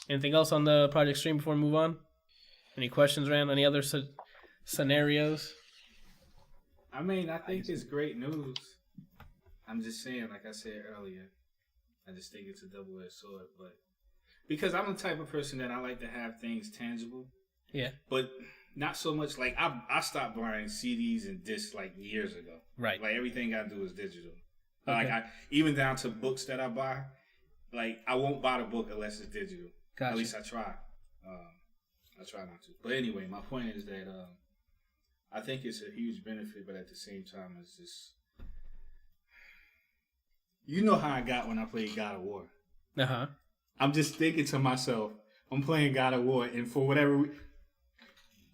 Anything else on the Project Stream before we move on? Any questions, Rand? Any other scenarios? I mean, I think it's great news. I'm just saying, like I said earlier, I just think it's a double-edged sword. But because I'm the type of person that I like to have things tangible. Yeah. But not so much like I stopped buying CDs and discs like years ago. Right. Like everything I do is digital. Okay. Like even down to books that I buy, like I won't buy the book unless it's digital. Gotcha. At least I try. I try not to. But anyway, my point is that I think it's a huge benefit, but at the same time, it's just, you know how I got when I played God of War. I'm just thinking to myself, I'm playing God of War, and for whatever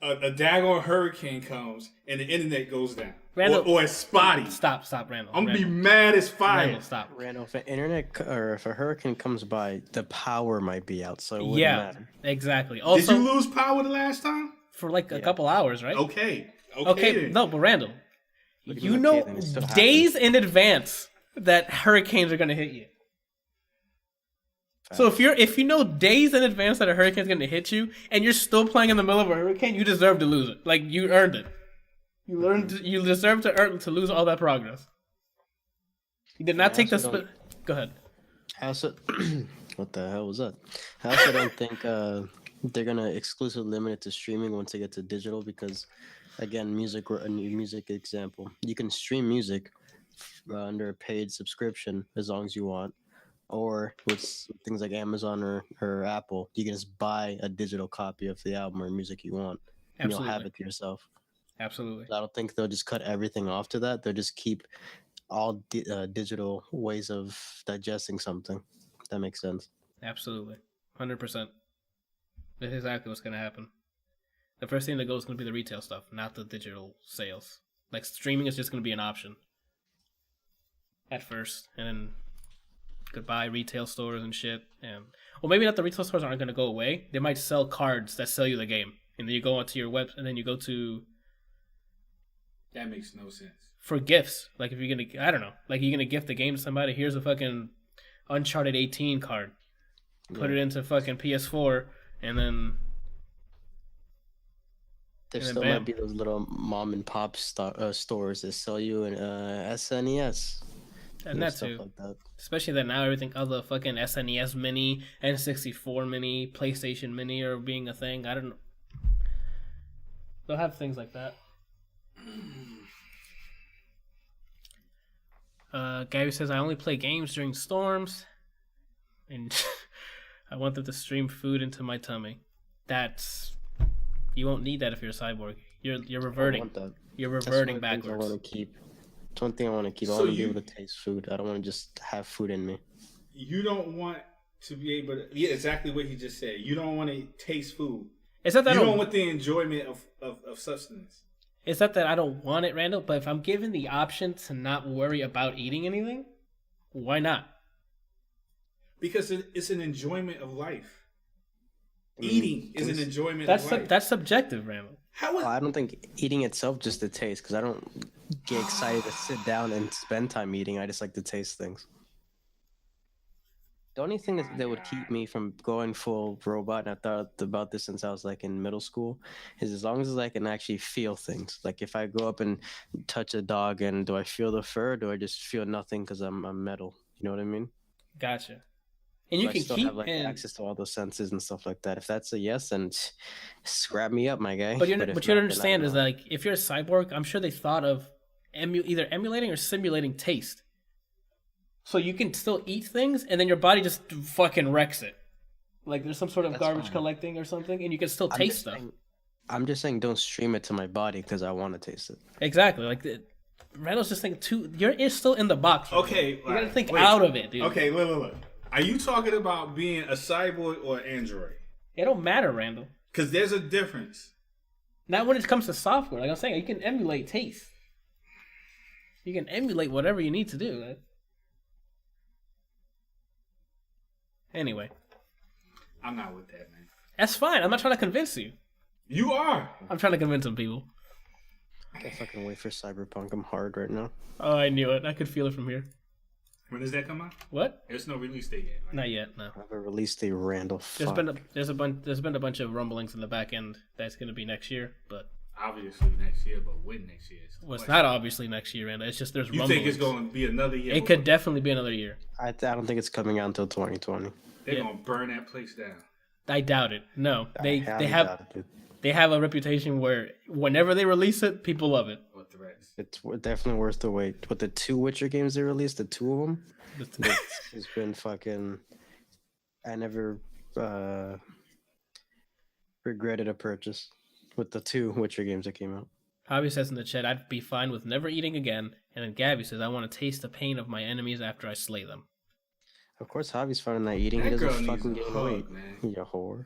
a daggone hurricane comes and the internet goes down, Randall, or it's spotty. Stop, Randall. I'm gonna be mad as fire. Randall, stop. Randall, if an internet or if a hurricane comes by, the power might be out, so it wouldn't matter. Exactly. Also, did you lose power the last time? For like a couple hours, right? Okay. No, but Randall, you know days in advance that hurricanes are gonna hit you. So if you know days in advance that a hurricane's gonna hit you, and you're still playing in the middle of a hurricane, you deserve to lose it. Like, you earned it. You deserve to lose all that progress. You did not take the Go ahead. I also, what the hell was that? I also don't think they're gonna exclusively limit it to streaming once they get to digital, because, again, a music example, you can stream music under a paid subscription as long as you want. Or with things like Amazon or Apple, you can just buy a digital copy of the album or music you want, and you'll have it to yourself. Absolutely. I don't think they'll just cut everything off to that. They'll just keep all digital ways of digesting something. If that makes sense. Absolutely. 100%. That's exactly what's going to happen. The first thing that goes is going to be the retail stuff, not the digital sales. Like, streaming is just going to be an option at first, and then goodbye retail stores and shit. And well, maybe not, the retail stores aren't going to go away. They might sell cards that sell you the game, and then you go onto your web, and then you go to. That makes no sense. For gifts, like if you're gonna, I don't know, like you're gonna gift the game to somebody. Here's a fucking Uncharted 18 card. Put it into fucking PS4, and then. There still might be those little mom and pop stores that sell you an SNES. And that too. Like that. Especially that now everything, all the fucking SNES Mini, N64 Mini, PlayStation Mini are being a thing. I don't know. They'll have things like that. Gabby says, I only play games during storms. And I want them to stream food into my tummy. You won't need that if you're a cyborg. You're reverting. I want that. You're reverting backwards. I want to keep. It's one thing I want to keep. I want to be able to taste food. I don't want to just have food in me. You don't want to be able to... Yeah, exactly what he just said. You don't want to taste food. It's not that you don't want the enjoyment of substance. It's not that I don't want it, Randall, but if I'm given the option to not worry about eating anything, why not? Because it's an enjoyment of life. Eating is an enjoyment of life. That's subjective, Randall. I don't think eating itself, just the taste, because I don't get excited to sit down and spend time eating. I just like to taste things. The only thing that would keep me from going full robot, and I thought about this since I was like in middle school, is as long as I can actually feel things. Like if I go up and touch a dog, and do I feel the fur, or do I just feel nothing because I'm metal? You know what I mean? Gotcha. And you can still keep have access to all those senses and stuff like that. If that's a yes, then scrap me up, my guy. But what you don't understand is that, like, if you're a cyborg, I'm sure they thought of either emulating or simulating taste. So you can still eat things, and then your body just fucking wrecks it. Like there's some sort of garbage collecting or something, and you can still taste stuff. I'm just saying, don't stream it to my body because I want to taste it. Exactly. Like Randall's just thinking it's still in the box. Okay, you gotta think out of it, dude. Okay, look. Are you talking about being a cyborg or Android? It don't matter, Randall. Because there's a difference. Not when it comes to software. Like I'm saying, you can emulate taste. You can emulate whatever you need to do. Right? Anyway. I'm not with that, man. That's fine. I'm not trying to convince you. You are. I'm trying to convince some people. I can't fucking wait for Cyberpunk. I'm hard right now. Oh, I knew it. I could feel it from here. When does that come out? What? There's no release date yet. Right? Not yet. No. I have a release date, Randall. There's been a bunch of rumblings in the back end that's going to be next year, but obviously next year. But when next year? Well, it's not obviously next year, Randall. It's just there's rumblings. You think it's going to be another year? It could definitely be another year. I don't think it's coming out until 2020. They're going to burn that place down. I doubt it. No, they have it, they have a reputation where whenever they release it, people love it. What threats? It's definitely worth the wait. With the 2 Witcher games they released, the 2 of them, it's been fucking. I never regretted a purchase with the 2 Witcher games that came out. Javi says in the chat, I'd be fine with never eating again. And then Gabby says, I want to taste the pain of my enemies after I slay them. Of course, Javi's fine with not eating. That He girl doesn't needs fucking a gain hug, weight. man. You whore.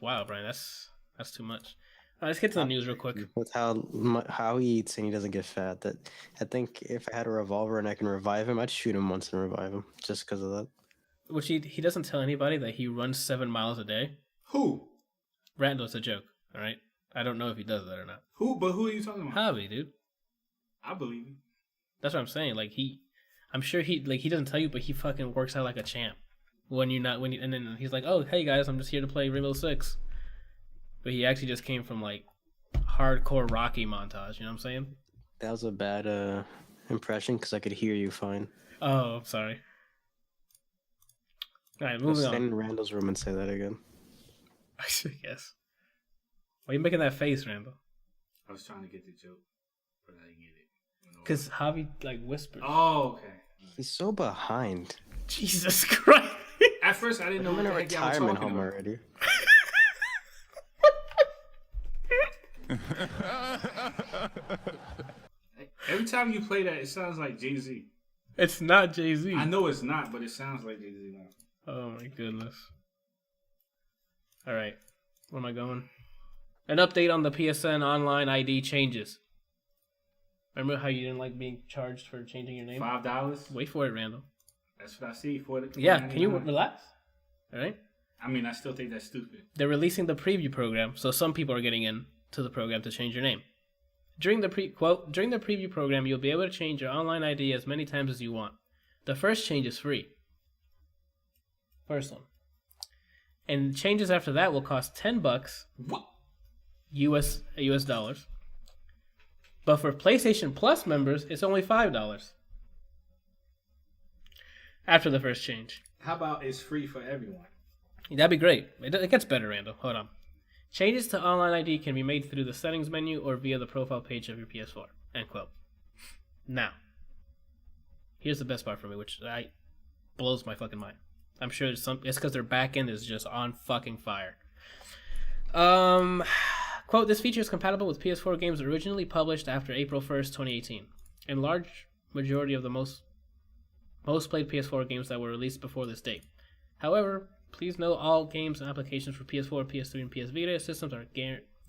Wow, Brian, that's too much. All right, let's get to the news real quick. With how he eats and he doesn't get fat, that I think if I had a revolver and I can revive him, I'd shoot him once and revive him just because of that. Which he doesn't tell anybody that he runs 7 miles a day. Who? Randall's a joke, all right? I don't know if he does that or not. But who are you talking about? Javi, dude. I believe you. That's what I'm saying. Like I'm sure he doesn't tell you, but he fucking works out like a champ. And then he's like, oh, hey guys, I'm just here to play Rainbow Six. But he actually just came from like hardcore Rocky montage. You know what I'm saying? That was a bad impression because I could hear you fine. Oh, I'm sorry. All right, moving on. Stand in Randall's room and say that again. I guess. Why are you making that face, Randall? I was trying to get the joke, but I didn't get it. Because Javi like whispers. Oh, okay. He's so behind. Jesus Christ! At first, I didn't know I'm in what a the heck y'all were retirement talking home about. already. Every time you play that, it sounds like Jay-Z. It's not Jay-Z. I know it's not, but it sounds like Jay-Z now. Oh my goodness. All right, where am I going? An update on the PSN online ID changes. Remember how you didn't like being charged for changing your name? $5? Wait for it, Randall. That's what I see for it. Yeah, can you relax? All right. I mean, I still think that's stupid. They're releasing the preview program, so some people are getting in to the program to change your name. During the preview program, you'll be able to change your online ID as many times as you want. The first change is free. First one. And changes after that will cost $10 What? US dollars. But for PlayStation Plus members, it's only $5 after the first change. How about it's free for everyone? That'd be great. It gets better, Randall. Hold on. Changes to online ID can be made through the settings menu or via the profile page of your PS4. End quote. Now, here's the best part for me, which blows my fucking mind. I'm sure it's because their back end is just on fucking fire. Quote, this feature is compatible with PS4 games originally published after April 1st, 2018. In large majority of the most played PS4 games that were released before this date. However, please note all games and applications for PS4, PS3, and PS Vita systems are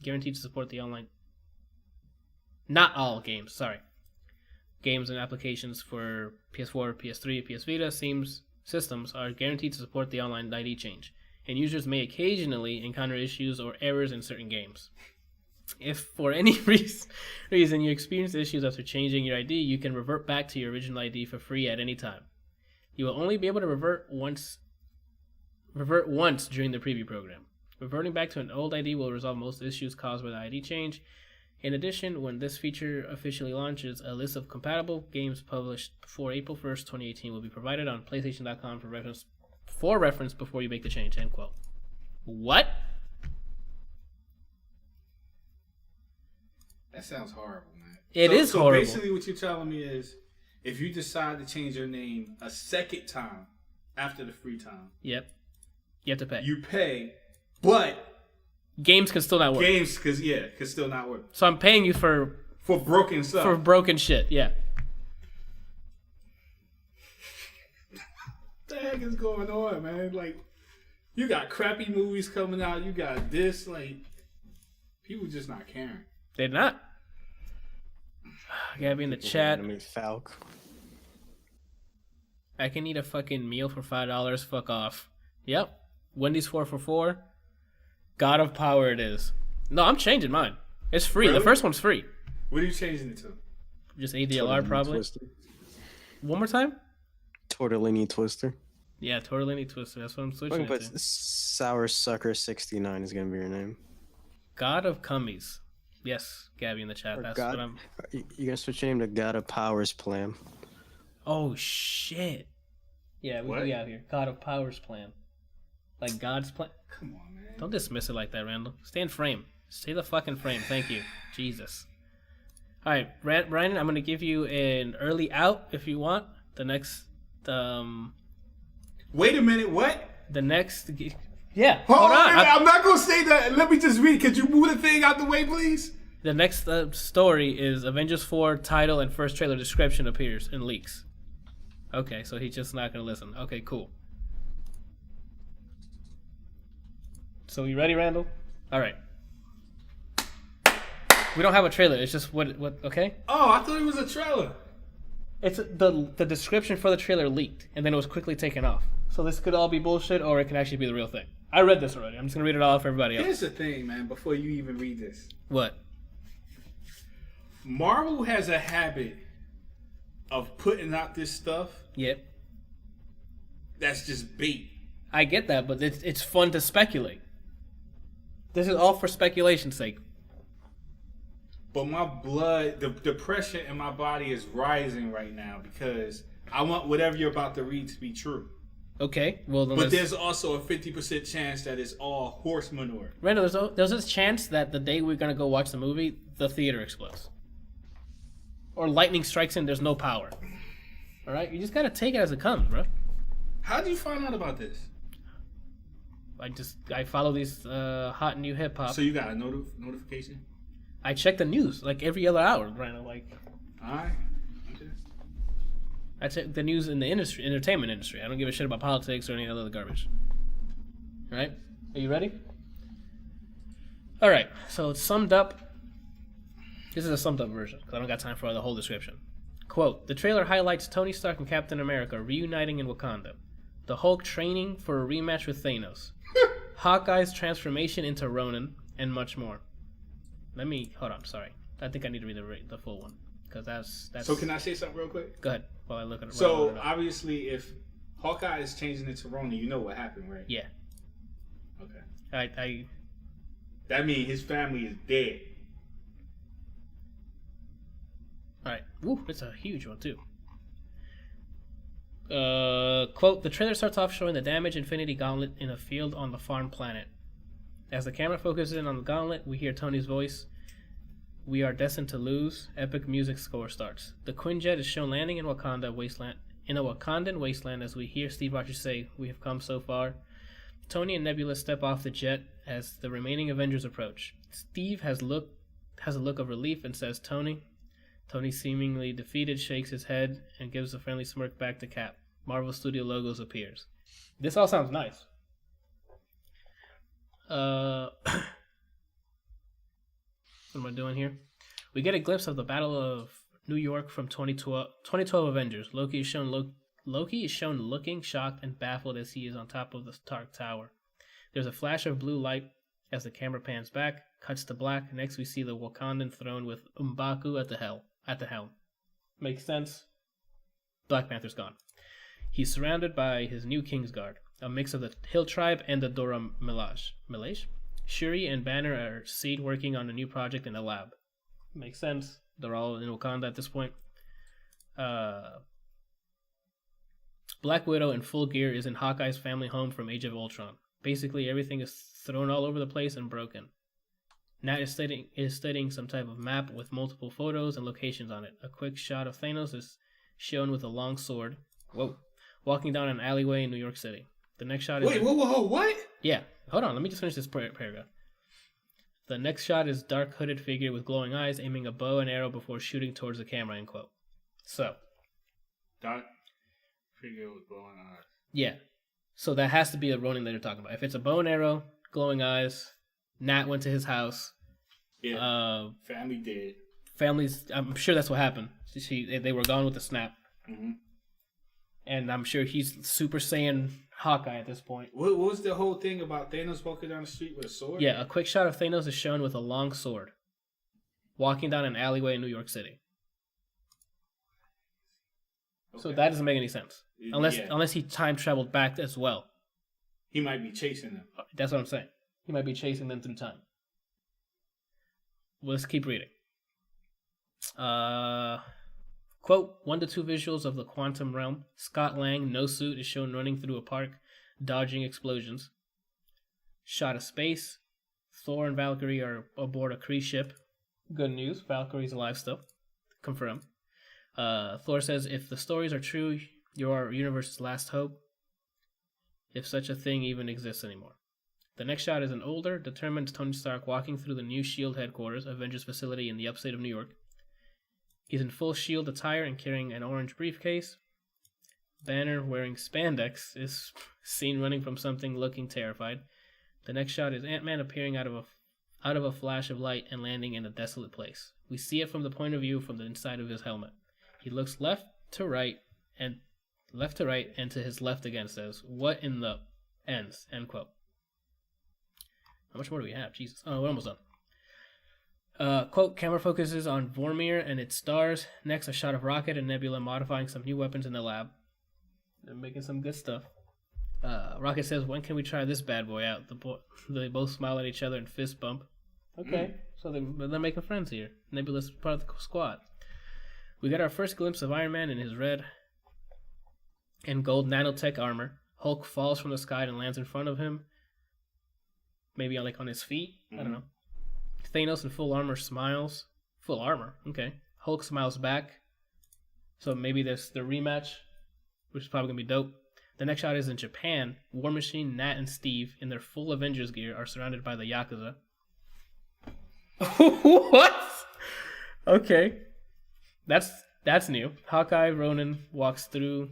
guaranteed to support the online... Not all games, sorry. Games and applications for PS4, PS3, PS Vita systems are guaranteed to support the online ID change, and users may occasionally encounter issues or errors in certain games. If for any reason you experience issues after changing your ID, you can revert back to your original ID for free at any time. You will only be able to revert once during the preview program. Reverting back to an old ID will resolve most issues caused by the ID change. In addition, when this feature officially launches, a list of compatible games published before April 1st, 2018 will be provided on PlayStation.com for reference before you make the change. End quote. What? That sounds horrible, man. It is horrible. So basically what you're telling me is, if you decide to change your name a second time after the free time... Yep. You have to pay. You pay, but Games can still not work. Games, can still not work. So I'm paying you for broken stuff. For broken shit, yeah. What the heck is going on, man? Like, you got crappy movies coming out. You got this, like, people just not caring. They're not. Gabby in the chat. Falk. I can eat a fucking meal for $5. Fuck off. Yep. Wendy's 4 for $4. God of Power it is. No, I'm changing mine. It's free. Really? The first one's free. What are you changing it to? Just ADLR probably. Twister. One more time? Tortellini Twister. Yeah, Tortellini Twister. That's what I'm switching it to. Sour Sucker 69 is gonna be your name. God of Cummies. Yes, Gabby in the chat. That's what I'm. You gonna switch your name to God of Powers Plan? Oh shit. Yeah, we out here. God of Powers Plan. Like God's plan. Come on, man. Don't dismiss it like that, Randall. Stay in frame. Stay the fucking frame. Thank you. Jesus. All right, Brandon, I'm going to give you an early out if you want. The next... Wait a minute, what? The next... Yeah, hold on. I'm not going to say that. Let me just read it. Could you move the thing out the way, please? The next story is Avengers 4 title and first trailer description appears in leaks. Okay, so he's just not going to listen. Okay, cool. So you ready, Randall? All right. We don't have a trailer. It's just what okay? Oh, I thought it was a trailer. It's the description for the trailer leaked, and then it was quickly taken off. So this could all be bullshit, or it can actually be the real thing. I read this already. I'm just going to read it all for everybody else. Here's the thing, man, before you even read this. What? Marvel has a habit of putting out this stuff. Yep. That's just bait. I get that, but it's fun to speculate. This is all for speculation's sake. But my blood, the pressure in my body is rising right now because I want whatever you're about to read to be true. Okay, well then. But there's also a 50% chance that it's all horse manure. Randall, there's this chance that the day we're gonna go watch the movie, the theater explodes, or lightning strikes and there's no power. All right, you just gotta take it as it comes, bro. How did you find out about this? I follow these hot new hip hop. So you got a notification? I check the news like every other hour, Randall. Like, all right. Okay. I check the news in the entertainment industry. I don't give a shit about politics or any other garbage. All right, are you ready? All right, so it's summed up. This is a summed up version because I don't got time for the whole description. Quote: the trailer highlights Tony Stark and Captain America reuniting in Wakanda, the Hulk training for a rematch with Thanos, Hawkeye's transformation into Ronin, and much more. Hold on, sorry. I think I need to read the full one because that's. So can I say something real quick? Go ahead while I look at it. So obviously, if Hawkeye is changing it to Ronin, you know what happened, right? Yeah. Okay. That means his family is dead. All right. Woo, it's a huge one too. Quote: the trailer starts off showing the damaged Infinity Gauntlet in a field on the farm planet. As the camera focuses in on the gauntlet, we hear Tony's voice. We are destined to lose. Epic music score starts. The Quinjet is shown landing in Wakandan wasteland as we hear Steve Rogers say, "We have come so far." Tony and Nebula step off the jet as the remaining Avengers approach. Steve has a look of relief and says, "Tony." Tony, seemingly defeated, shakes his head and gives a friendly smirk back to Cap. Marvel Studio logos appears. This all sounds nice. What am I doing here? We get a glimpse of the Battle of New York from 2012 Avengers. Loki is shown looking shocked and baffled as he is on top of the Stark Tower. There's a flash of blue light as the camera pans back, cuts to black. Next we see the Wakandan throne with M'Baku at the helm. Makes sense. Black Panther's gone. He's surrounded by his new Kingsguard, a mix of the Hill Tribe and the Dora Milaje. Shuri and Banner are seen working on a new project in a lab. Makes sense. They're all in Wakanda at this point. Black Widow in full gear is in Hawkeye's family home from Age of Ultron. Basically, everything is thrown all over the place and broken. Nat is studying some type of map with multiple photos and locations on it. A quick shot of Thanos is shown with a long sword. Whoa. Walking down an alleyway in New York City. The next shot is... Whoa, what? Yeah. Hold on. Let me just finish this paragraph. The next shot is dark hooded figure with glowing eyes aiming a bow and arrow before shooting towards the camera, end quote. So. Dark figure with glowing eyes. Yeah. So that has to be a Ronin that you're talking about. If it's a bow and arrow, glowing eyes, Nat went to his house. Yeah. Family dead. I'm sure that's what happened. They were gone with the snap. Mm-hmm. And I'm sure he's Super Saiyan Hawkeye at this point. What was the whole thing about Thanos walking down the street with a sword? Yeah, a quick shot of Thanos is shown with a long sword, walking down an alleyway in New York City. Okay. So that doesn't make any sense. Unless he time traveled back as well. He might be chasing them. That's what I'm saying. He might be chasing them through time. Well, let's keep reading. Quote, 1 to 2 visuals of the quantum realm. Scott Lang, no suit, is shown running through a park, dodging explosions. Shot of space. Thor and Valkyrie are aboard a Kree ship. Good news, Valkyrie's alive still. Confirmed. Thor says, if the stories are true, you're our universe's last hope. If such a thing even exists anymore. The next shot is an older, determined Tony Stark walking through the new S.H.I.E.L.D. headquarters, Avengers facility in the upstate of New York. He's in full S.H.I.E.L.D. attire and carrying an orange briefcase. Banner, wearing spandex, is seen running from something, looking terrified. The next shot is Ant-Man appearing out of a flash of light and landing in a desolate place. We see it from the point of view from the inside of his helmet. He looks left to right and to his left again, says, "What in the ends?" End quote. How much more do we have? Jesus. Oh, we're almost done. Quote, camera focuses on Vormir and its stars. Next, a shot of Rocket and Nebula modifying some new weapons in the lab. They're making some good stuff. Rocket says, when can we try this bad boy out? They both smile at each other and fist bump. Okay, so they're making friends here. Nebula's part of the squad. We got our first glimpse of Iron Man in his red and gold nanotech armor. Hulk falls from the sky and lands in front of him. Maybe on his feet? I don't know. Thanos in full armor smiles. Full armor, okay. Hulk smiles back. So maybe there's the rematch, which is probably going to be dope. The next shot is in Japan. War Machine, Nat, and Steve, in their full Avengers gear, are surrounded by the Yakuza. What? Okay. That's new. Hawkeye Ronin walks through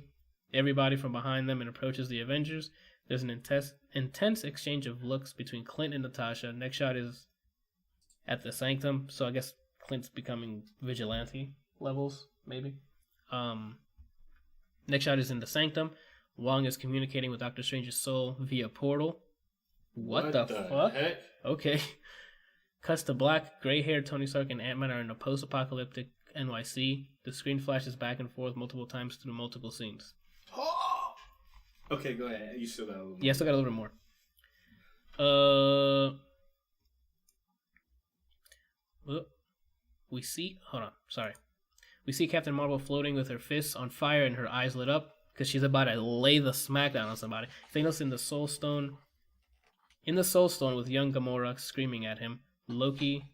everybody from behind them and approaches the Avengers. There's an intense exchange of looks between Clint and Natasha. Next shot is at the Sanctum, so I guess Clint's becoming vigilante levels, maybe. Next shot is in the Sanctum. Wong is communicating with Doctor Strange's soul via portal. What the fuck? Heck? Okay. Cuts to black, gray-haired Tony Stark and Ant-Man are in a post-apocalyptic NYC. The screen flashes back and forth multiple times through multiple scenes. Okay, go ahead. You still got a little more. Yeah, I still got a little bit more. We see Captain Marvel floating with her fists on fire and her eyes lit up because she's about to lay the smackdown on somebody. Thanos in the Soul Stone with young Gamora screaming at him. Loki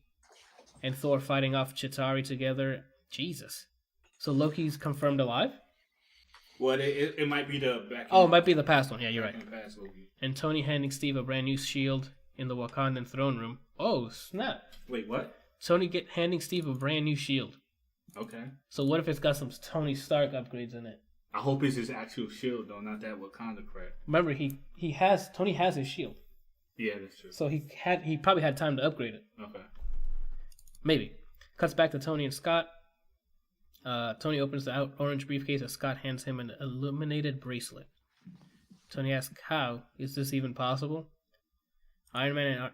and Thor fighting off Chitauri together. Jesus. So Loki's confirmed alive? Well, it might be the back. Oh, it might be the past one. Yeah, you're right. Past Loki. And Tony handing Steve a brand new shield in the Wakandan throne room. Oh, snap. Wait, what? Tony handing Steve a brand new shield. Okay. So what if it's got some Tony Stark upgrades in it? I hope it's his actual shield, though, not that Wakanda crap. Remember, Tony has his shield. Yeah, that's true. So he probably had time to upgrade it. Okay. Maybe. Cuts back to Tony and Scott. Tony opens the orange briefcase as Scott hands him an illuminated bracelet. Tony asks, how is this even possible? Iron Man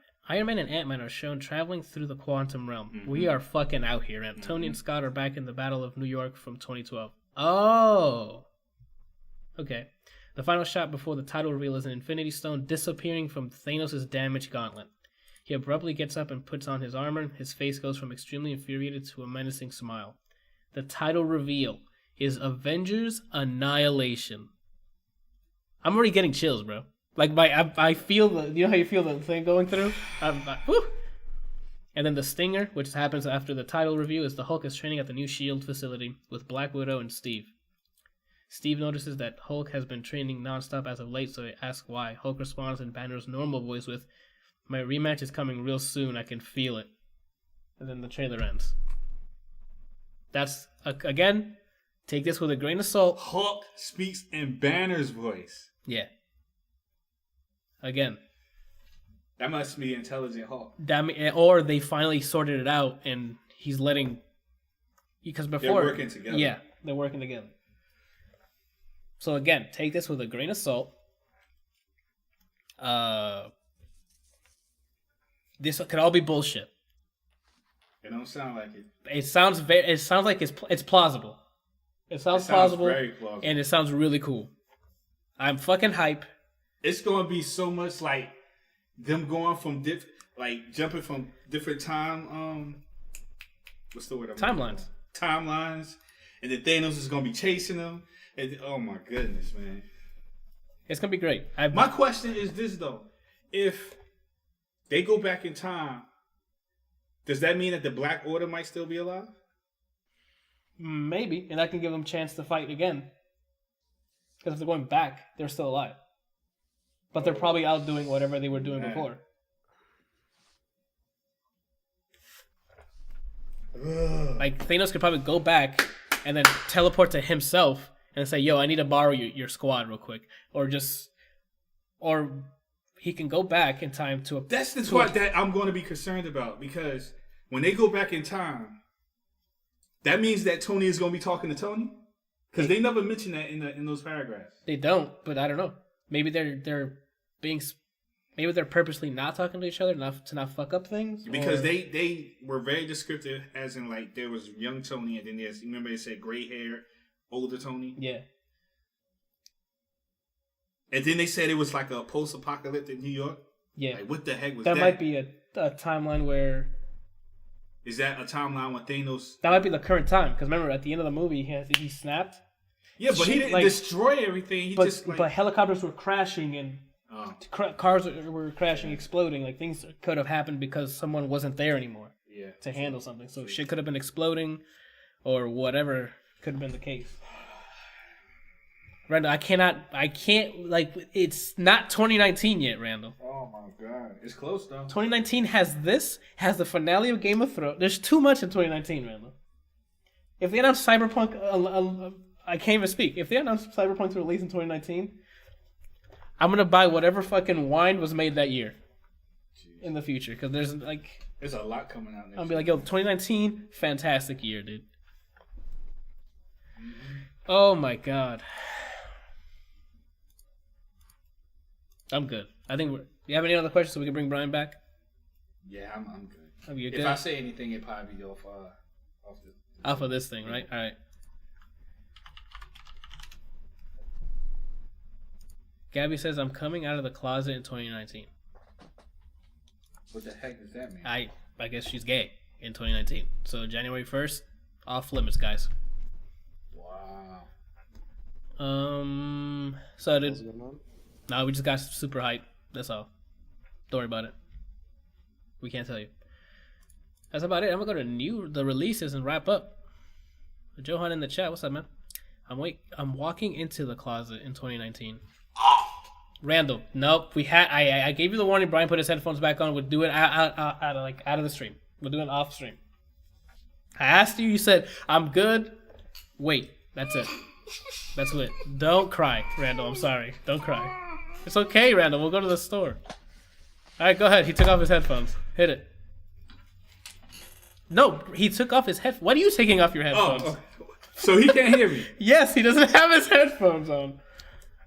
and Ant-Man are shown traveling through the quantum realm. Mm-hmm. We are fucking out here. And Tony and Scott are back in the Battle of New York from 2012. Oh! Okay. The final shot before the title reveal is an Infinity Stone disappearing from Thanos' damaged gauntlet. He abruptly gets up and puts on his armor. His face goes from extremely infuriated to a menacing smile. The title reveal is Avengers Annihilation. I'm already getting chills, bro. I feel you know how you feel the thing going through? Woo! And then the stinger, which happens after the title review, is the Hulk is training at the new S.H.I.E.L.D. facility with Black Widow and Steve. Steve notices that Hulk has been training nonstop as of late, so he asks why. Hulk responds in Banner's normal voice with, My rematch is coming real soon. I can feel it. And then the trailer ends. That's, again, take this with a grain of salt. Hulk speaks in Banner's voice. Yeah. Again. That must be Intelligent Hulk. Or they finally sorted it out and he's letting... Because before... They're working together. Yeah, they're working together. So again, take this with a grain of salt. This could all be bullshit. It don't sound like it. It sounds like it's plausible. It sounds plausible, very plausible, and it sounds really cool. I'm fucking hype. It's gonna be so much like them going from jumping from different time. What's the word? Timelines, and then Thanos is gonna be chasing them. And oh my goodness, man, it's gonna be great. My question is this though: if they go back in time, does that mean that the Black Order might still be alive? Maybe, and that can give them a chance to fight again. Because if they're going back, they're still alive. But they're probably out doing whatever they were doing before. Like, Thanos could probably go back and then teleport to himself and say, yo, I need to borrow your squad real quick. Or he can go back in time to... That's the part that I'm going to be concerned about. Because when they go back in time, that means that Tony is going to be talking to Tony? Because they never mention that in those paragraphs. They don't, but I don't know. Maybe they're purposely not talking to each other to not fuck up things. Because they were very descriptive, as in like there was young Tony, and then remember they said gray hair, older Tony. Yeah. And then they said it was like a post-apocalyptic New York. Yeah. Like what the heck was that? That might be a timeline where. Is that a timeline with Thanos? That might be the current time. Because remember, at the end of the movie, he snapped. Yeah, but he didn't destroy everything. But helicopters were crashing and cars were crashing, exploding. Like things could have happened because someone wasn't there anymore to handle something. So shit could have been exploding or whatever could have been the case. Randall, I can't, like, it's not 2019 yet, Randall. Oh my God. It's close, though. 2019 has the finale of Game of Thrones. There's too much in 2019, Randall. If they announce Cyberpunk, I can't even speak. If they announce Cyberpunk to release in 2019, I'm going to buy whatever fucking wine was made that year in the future. Because there's a lot coming out next I'll be like, yo, 2019, fantastic year, dude. Oh my God. I'm good. I think you have any other questions so we can bring Brian back? Yeah, I'm good. Oh, you're if good? I say anything, it probably be off of this thing, right? All right. Gabby says, I'm coming out of the closet in 2019. What the heck does that mean? I guess she's gay in 2019. So January 1st, off limits, guys. Wow. So no, we just got super hyped. That's all. Don't worry about it. We can't tell you. That's about it. I'm gonna go to the releases and wrap up. Johan in the chat, what's up, man? I'm walking into the closet in 2019. Randall, nope. I gave you the warning. Brian put his headphones back on. We'll do it out of the stream. We'll do it off stream. I asked you. You said I'm good. Wait, that's it. That's it. Don't cry, Randall. I'm sorry. Don't cry. It's okay, Randall. We'll go to the store. All right, go ahead. He took off his headphones. Hit it. No, he took off his headphones. What are you taking off your headphones? Oh, so he can't hear me. Yes, he doesn't have his headphones on.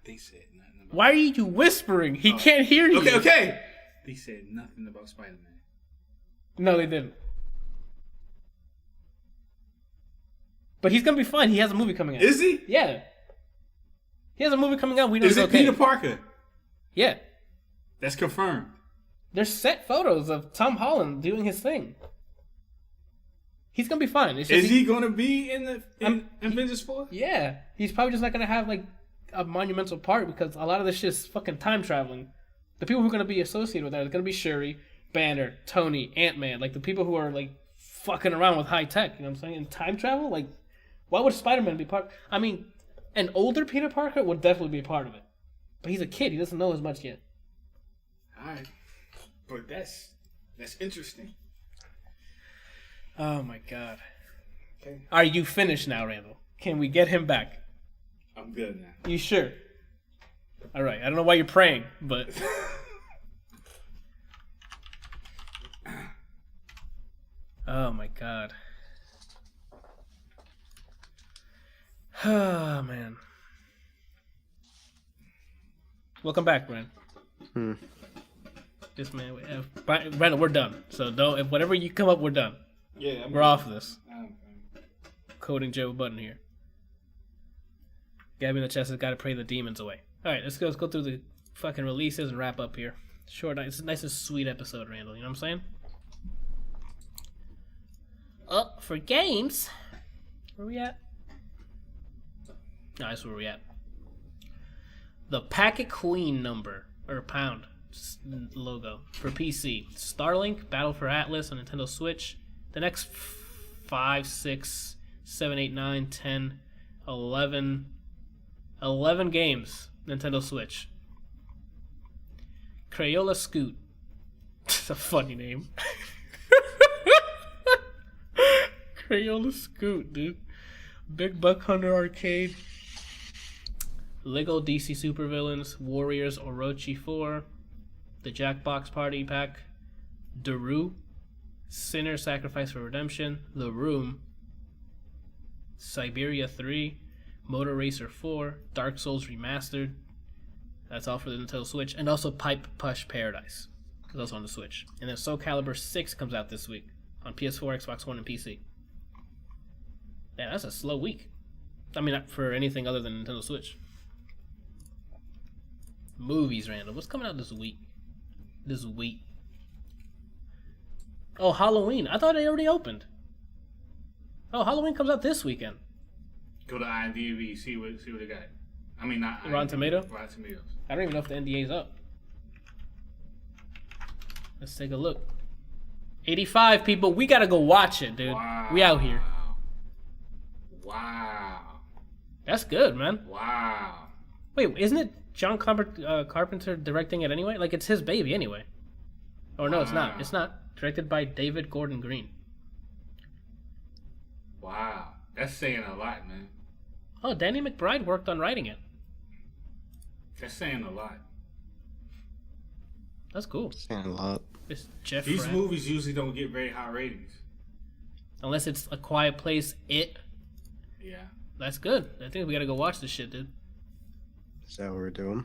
They said nothing about Why are you whispering? He can't hear you. Okay. They said nothing about Spider-Man. No, they didn't. But he's gonna be fine. He has a movie coming out. Is he? Yeah. He has a movie coming out. We know Is it's it okay. Peter Parker? Yeah. That's confirmed. There's set photos of Tom Holland doing his thing. He's gonna be fine. It's just Is he gonna be in Avengers 4? Yeah. He's probably just not gonna have like a monumental part because a lot of this shit is fucking time traveling. The people who are gonna be associated with that are gonna be Shuri, Banner, Tony, Ant-Man, like the people who are like fucking around with high tech. You know what I'm saying? And time travel, like, why would Spider-Man be part? I mean, an older Peter Parker would definitely be a part of it, but he's a kid. He doesn't know as much yet. All right. But that's interesting. Oh my god. Okay. Are you finished now, Randall? Can we get him back? I'm good now. You sure? All right. I don't know why you're praying, but. Oh my god. Oh man. Welcome back, Brandon. This man, Brandon, we're done. So don't. If whatever you come up, we're done. Yeah, we're off of this. Coding Joe Budden here. Gabby in the chest has got to pray the demons away. All right, let's go through the fucking releases and wrap up here. Short, nice and sweet episode, Randall. You know what I'm saying? For games, where we at? No, that's where we at. The Packet Queen number or pound logo for PC. Starlink, Battle for Atlas on Nintendo Switch. The next 5, 6, 7, 8, 9, 10, 11 games, Nintendo Switch. Crayola Scoot. It's a funny name. Crayola Scoot, dude. Big Buck Hunter Arcade. Lego DC Supervillains. Warriors Orochi 4. The Jackbox Party Pack. Daru. Sinner Sacrifice for Redemption. The Room. Siberia 3. Motor Racer 4. Dark Souls Remastered. That's all for the Nintendo Switch. And also Pipe Push Paradise. That's also on the Switch. And then Soul Calibur 6 comes out this week. On PS4, Xbox One, and PC. Man, that's a slow week. I mean, not for anything other than Nintendo Switch. Movies, Randall. What's coming out this week? Oh, Halloween. I thought they already opened. Oh, Halloween comes out this weekend. Go to IMDb, see what they got. I mean, not Rotten Tomatoes. Rotten Tomatoes. I don't even know if the NDA's up. Let's take a look. 85 people. We gotta go watch it, dude. Wow. We out here. Wow. That's good, man. Wow. Wait, isn't it John Carpenter directing it anyway? Like, it's his baby anyway. Or no, it's not. It's not. Directed by David Gordon Green. Wow. That's saying a lot, man. Oh, Danny McBride worked on writing it. That's saying a lot. That's cool. Saying a lot. It's Jeff These Pratt. movies usually don't get very high ratings. Unless it's A Quiet Place, It. Yeah. That's good. I think we gotta go watch this shit, dude. Is that what we're doing?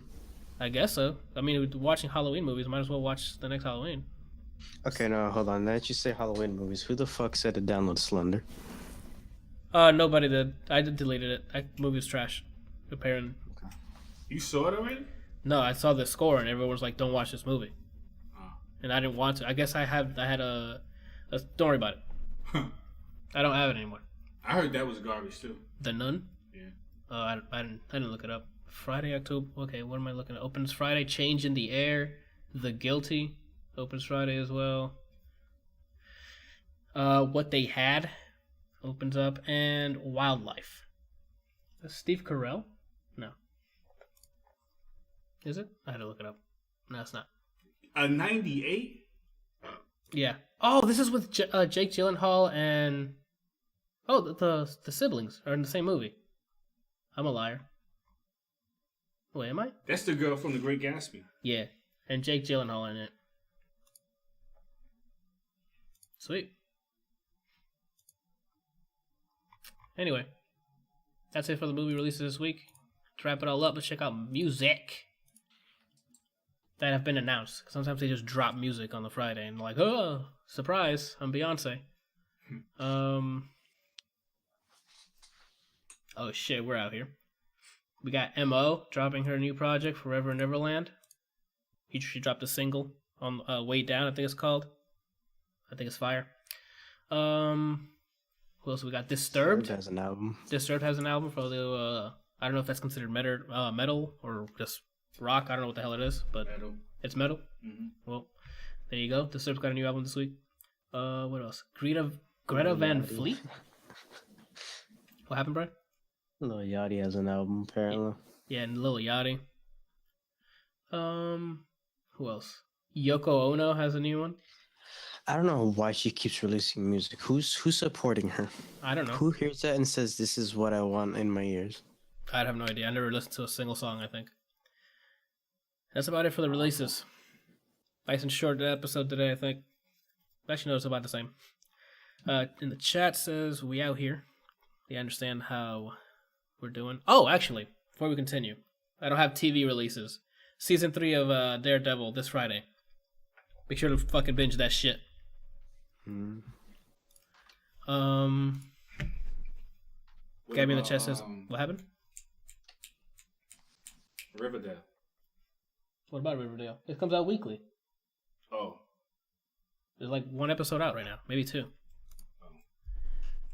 I guess so. I mean, we're watching Halloween movies. Might as well watch the next Halloween. Okay, now hold on. Now that you say Halloween movies, who the fuck said to download Slender? Nobody did. I deleted it. Movie was trash. Apparently. You saw it already? No, I saw the score and everyone was like, "Don't watch this movie," and I didn't want to. I guess I had a don't worry about it. I don't have it anymore. I heard that was garbage too. The Nun. Yeah. I didn't look it up. Friday, October. Okay, what am I looking at? Opens Friday. Change in the Air. The Guilty opens Friday as well. What They Had opens up, and Wildlife. That's Steve Carell? No. Is it? I had to look it up. No, it's not. A 98? Yeah. Oh, this is with Jake Gyllenhaal and the siblings are in the same movie. I'm a liar. Wait, am I? That's the girl from The Great Gatsby. Yeah, and Jake Gyllenhaal in it. Sweet. Anyway, that's it for the movie releases this week. To wrap it all up, let's check out music that have been announced. 'Cause sometimes they just drop music on the Friday and like, oh, surprise, I'm Beyonce. Oh shit, we're out here. We got M.O. dropping her new project, Forever Neverland. She dropped a single on Way Down, I think it's called. I think it's fire. Who else we got? Disturbed has an album. Disturbed has an album for the I don't know if that's considered metal or just rock. I don't know what the hell it is, but Metal. It's metal. Mm-hmm. Well, there you go. Disturbed's got a new album this week. What else? Greta Van Fleet. What happened, Brian? Lil Yachty has an album apparently. Yeah, and Lil Yachty. Who else? Yoko Ono has a new one. I don't know why she keeps releasing music. Who's supporting her? I don't know. Who hears that and says, this is what I want in my ears? I'd have no idea. I never listened to a single song, I think. That's about it for the releases. Nice and short episode today, I think. Actually, no, it's about the same. In the chat says, we out here. We understand how we're doing. Oh, actually, before we continue, I don't have TV releases. Season 3 of Daredevil this Friday. Make sure to fucking binge that shit. Gabby in the chat says, what happened? Riverdale. What about Riverdale? It comes out weekly. Oh. There's like one episode out right now. Maybe 2. Oh.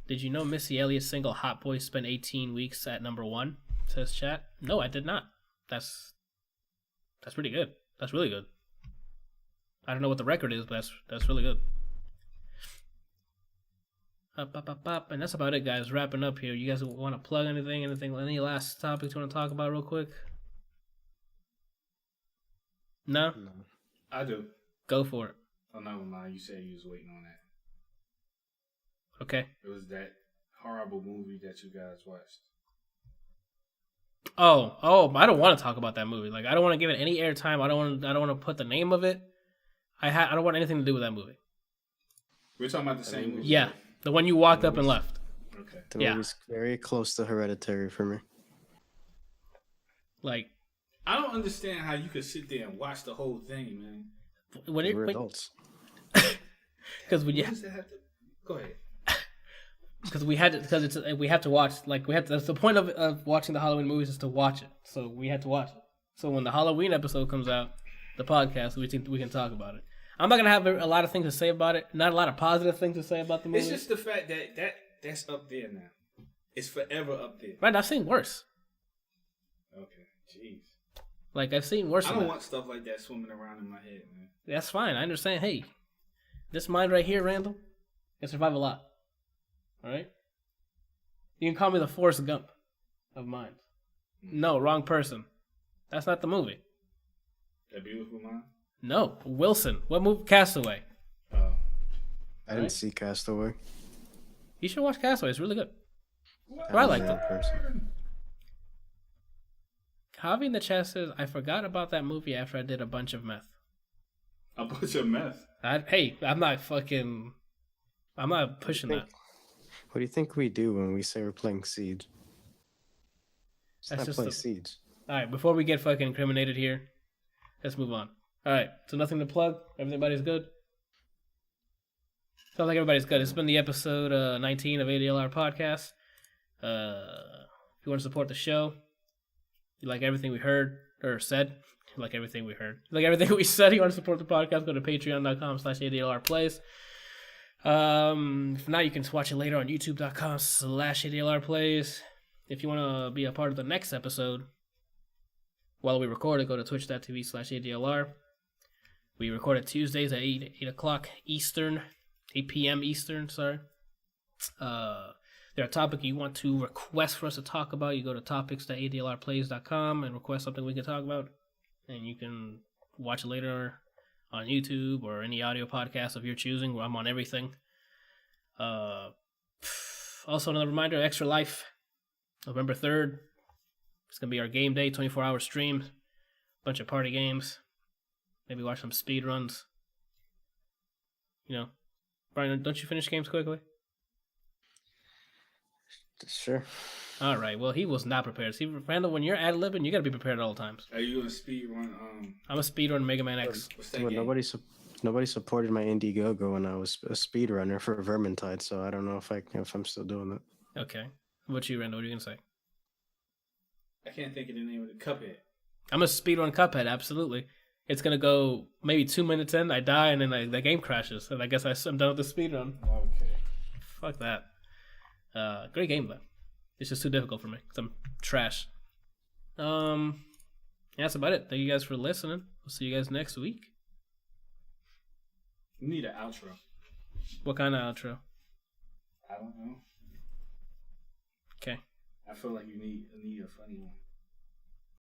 Did you know Missy Elliott's single Hot Boy spent 18 weeks at number 1? Says chat. No, I did not. That's pretty good. That's really good. I don't know what the record is, but that's really good. And that's about it, guys. Wrapping up here. You guys want to plug anything? Any last topics you want to talk about real quick? No? I do. Go for it. Oh, never mind. You said you was waiting on that. Okay. It was that horrible movie that you guys watched. Oh! I don't want to talk about that movie. Like, I don't want to give it any airtime. I don't want to put the name of it. I don't want anything to do with that movie. We're talking about the same movie. Yeah, the one you walked up and left. Okay. The movie's very close to Hereditary for me. Like, I don't understand how you could sit there and watch the whole thing, man. We're adults. Because What does that have to? Go ahead. Because we have to watch. That's the point of watching the Halloween movies is to watch it. So we had to watch it. So when the Halloween episode comes out, the podcast, we can talk about it. I'm not gonna have a lot of things to say about it. Not a lot of positive things to say about the movie. It's just the fact that's up there now. It's forever up there. Right, I've seen worse. Okay, jeez. Like, I've seen worse. I don't want stuff like that swimming around in my head, man. That's fine. I understand. Hey, this mind right here, Randall, can survive a lot. All right. You can call me the Forrest Gump of mine. No, wrong person. That's not the movie. That Beautiful Mind? No, Wilson. What movie? Castaway. Oh. I didn't see Castaway. You should watch Castaway. It's really good. I liked it. Javi in the chat says, I forgot about that movie after I did a bunch of meth. A bunch of meth? I'm not pushing that. What do you think we do when we say we're playing Siege? Let's not play Siege. Alright, before we get fucking incriminated here, let's move on. Alright, so nothing to plug? Everybody's good? Sounds like everybody's good. It's been the episode 19 of ADLR Podcast. If you want to support the show, you like everything we heard, or said, you like everything we heard. You like everything we said, you want to support the podcast, go to patreon.com/ADLRplays. If not, you can watch it later on youtube.com/ADLRplays. If you want to be a part of the next episode, while we record it, go to twitch.tv/ADLR. We record it Tuesdays at 8 o'clock Eastern, 8 p.m. Eastern, sorry. There are topics you want to request for us to talk about, you go to topics.adlrplays.com and request something we can talk about. And you can watch it later on YouTube or any audio podcast of your choosing, where I'm on everything. Also, another reminder, Extra Life, November 3rd. It's going to be our game day, 24-hour stream. Bunch of party games. Maybe watch some speed runs. You know. Brian, don't you finish games quickly? Sure. All right. Well, he was not prepared. See, Randall, when you're ad-libbing, you got to be prepared at all times. Are you a speed run? I'm a speed run Mega Man X. Well, nobody supported my Indiegogo when I was a speedrunner for Vermintide, so I don't know if I'm still doing that. Okay. What about you, Randall? What are you going to say? I can't think of the name of the Cuphead. I'm a speedrun Cuphead, absolutely. It's going to go maybe 2 minutes in, I die, and then the game crashes. And I guess I'm done with the speedrun. Okay. Fuck that. Great game, though. It's just too difficult for me, because I'm trash. That's about it. Thank you guys for listening. We'll see you guys next week. You need an outro. What kind of outro? I don't know. Okay. I feel like you need a funny one.